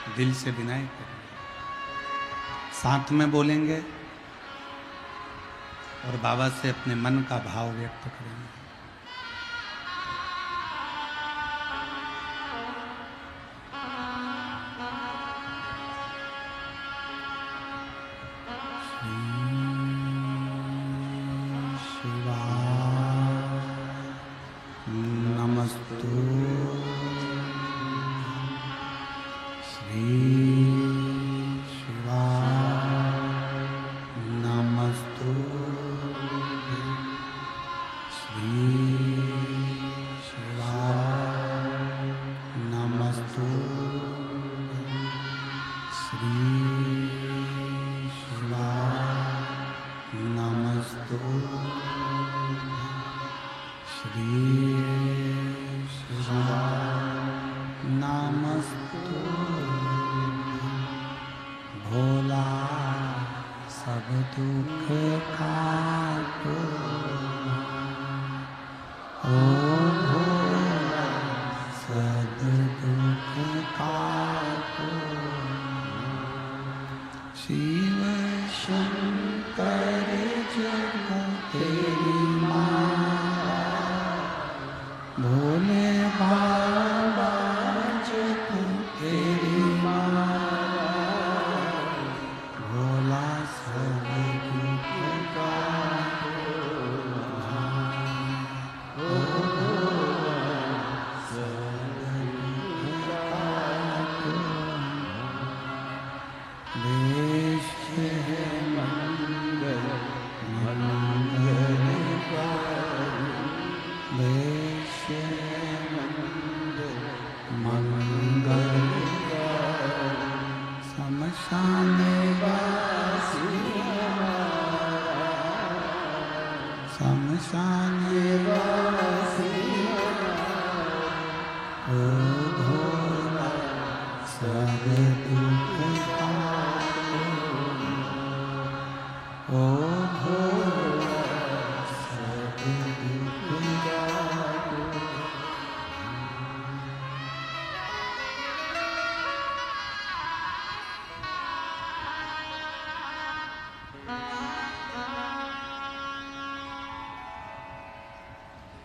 दिल से विनय करिए, साथ में बोलेंगे और बाबा से अपने मन का भाव व्यक्त करेंगे।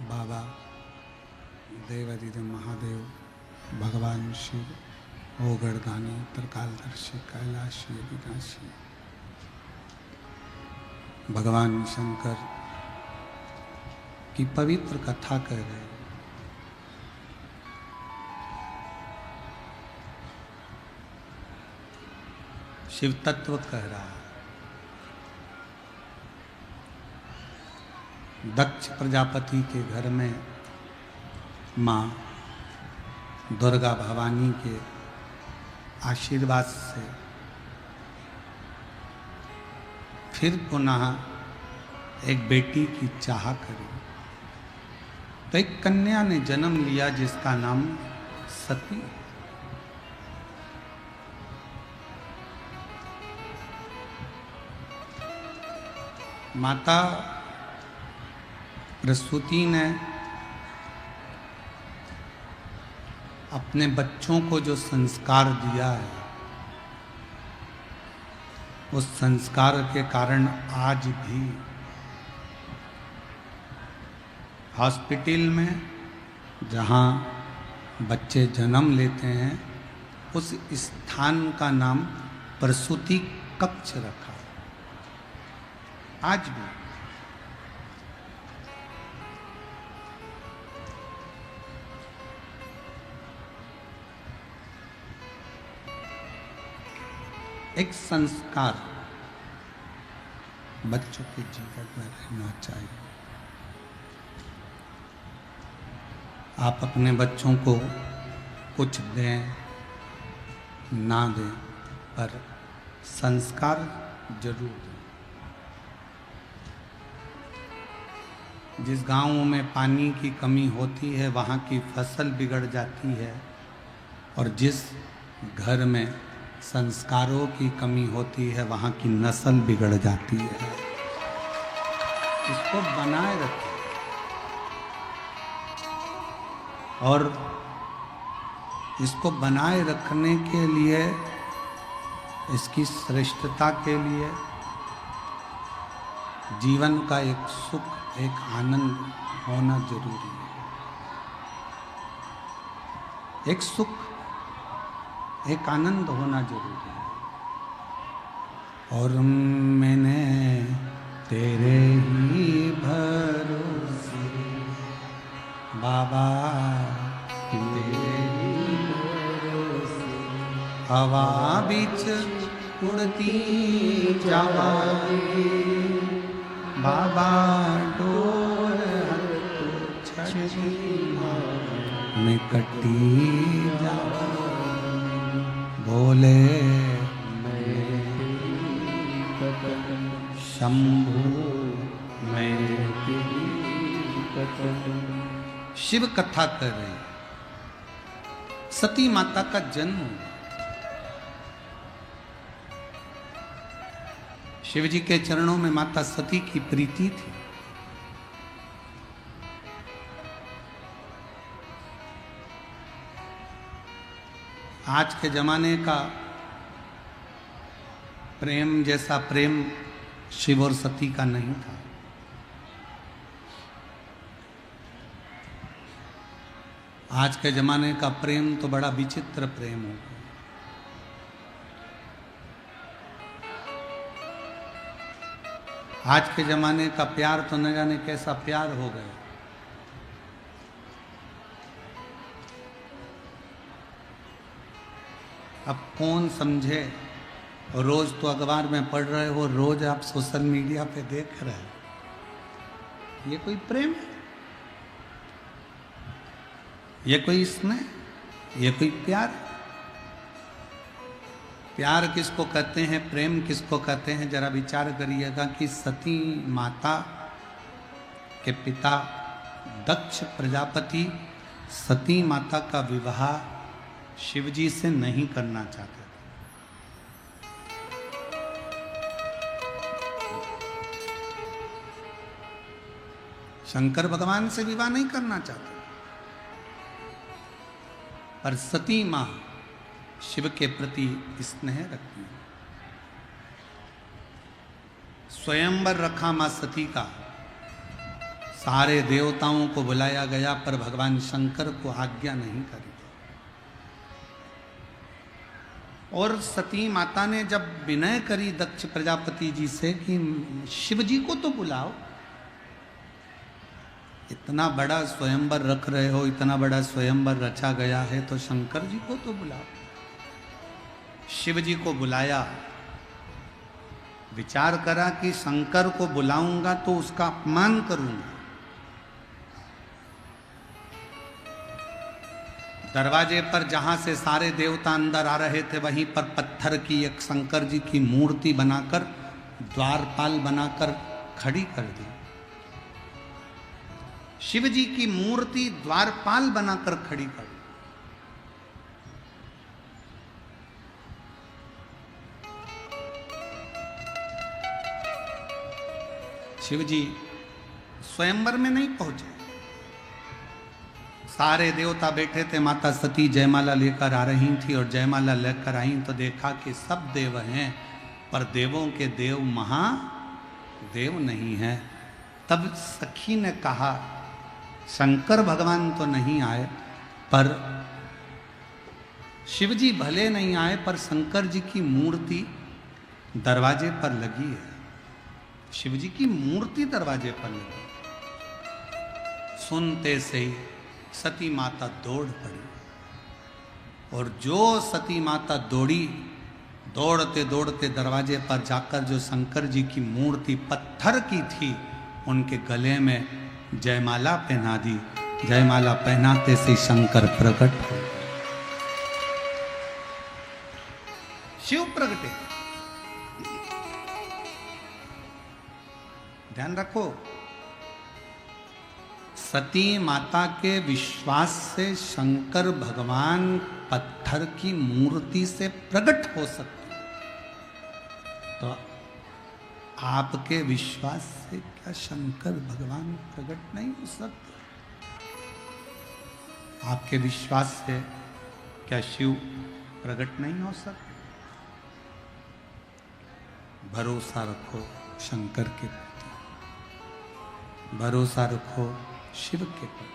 बाबा देवादिदेव महादेव, भगवान शिव, ओगड़गानी, त्रिकालदर्शी, कैलाशी, अविनाशी, भगवान शंकर की पवित्र कथा कर रहे हैं। शिव तत्व कह रहा है। दक्ष प्रजापति के घर में माँ दुर्गा भवानी के आशीर्वाद से फिर पुनः एक बेटी की चाह करी, तो एक कन्या ने जन्म लिया जिसका नाम सती। माता प्रसूति ने अपने बच्चों को जो संस्कार दिया है, उस संस्कार के कारण आज भी हॉस्पिटल में जहाँ बच्चे जन्म लेते हैं, उस स्थान का नाम प्रसूति कक्ष रखा। आज भी एक संस्कार बच्चों के जीवन में रहना चाहिए। आप अपने बच्चों को कुछ दें ना दें, पर संस्कार जरूर दें। जिस गांव में पानी की कमी होती है वहाँ की फसल बिगड़ जाती है, और जिस घर में संस्कारों की कमी होती है वहाँ की नस्ल बिगड़ जाती है। इसको बनाए रखें और इसको बनाए रखने के लिए, इसकी श्रेष्ठता के लिए जीवन का एक सुख, एक आनंद होना जरूरी है। एक सुख, एक आनंद होना जरूरी है। और मैंने तेरे ही भरोसे बाबा, तेरे ही भरोसे हवा बीच उड़ती जावांगी बाबा, डोर छड़ी में कटी जावांगी बोले शंभु मैं। शिव कथा कर रहे, सती माता का जन्म हुआ। शिव जी के चरणों में माता सती की प्रीति थी। आज के जमाने का प्रेम जैसा प्रेम शिव और सती का नहीं था। आज के जमाने का प्रेम तो बड़ा विचित्र प्रेम हो गया। आज के जमाने का प्यार तो न जाने कैसा प्यार हो गया। अब कौन समझे। रोज तो अखबार में पढ़ रहे हो, रोज आप सोशल मीडिया पे देख रहे हो। ये कोई प्रेम है? ये कोई स्नेह? ये कोई प्यार? प्यार किसको कहते हैं, प्रेम किसको कहते हैं? जरा विचार करिएगा कि सती माता के पिता दक्ष प्रजापति सती माता का विवाह शिवजी से नहीं करना चाहते थे। शंकर भगवान से विवाह नहीं करना चाहते, पर सती मां शिव के प्रति स्नेह रखती है। स्वयंवर रखा मां सती का, सारे देवताओं को बुलाया गया, पर भगवान शंकर को आज्ञा नहीं करी। और सती माता ने जब विनय करी दक्ष प्रजापति जी से कि शिव जी को तो बुलाओ, इतना बड़ा स्वयंवर रख रहे हो, इतना बड़ा स्वयंवर रचा गया है, तो शंकर जी को तो बुलाओ। शिव जी को बुलाया। विचार करा कि शंकर को बुलाऊंगा तो उसका अपमान करूंगा। दरवाजे पर जहां से सारे देवता अंदर आ रहे थे, वहीं पर पत्थर की एक शंकर जी की मूर्ति बनाकर, द्वारपाल बनाकर खड़ी कर दी। शिव जी की मूर्ति द्वारपाल बनाकर खड़ी कर दी। शिव जी स्वयंवर में नहीं पहुंचे। सारे देवता बैठे थे, माता सती जयमाला लेकर आ रही थी, और जयमाला लेकर आई तो देखा कि सब देव हैं, पर देवों के देव महादेव नहीं है। तब सखी ने कहा, शंकर भगवान तो नहीं आए, पर शिव जी भले नहीं आए, पर शंकर जी की मूर्ति दरवाजे पर लगी है। शिव जी की मूर्ति दरवाजे पर लगी। सुनते से ही सती माता दौड़ पड़ी, और जो सती माता दौड़ी, दौड़ते दौड़ते दरवाजे पर जाकर जो शंकर जी की मूर्ति पत्थर की थी, उनके गले में जयमाला पहना दी। जयमाला पहनाते से शंकर प्रकट हो, शिव प्रगटे। ध्यान रखो, सती माता के विश्वास से शंकर भगवान पत्थर की मूर्ति से प्रकट हो सकते, तो आपके विश्वास से क्या शंकर भगवान प्रकट नहीं हो सकते? आपके विश्वास से क्या शिव प्रकट नहीं हो सकते? भरोसा रखो शंकर के प्रति, भरोसा रखो शिव के प्रति।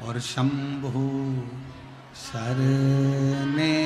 और शंभु शरणे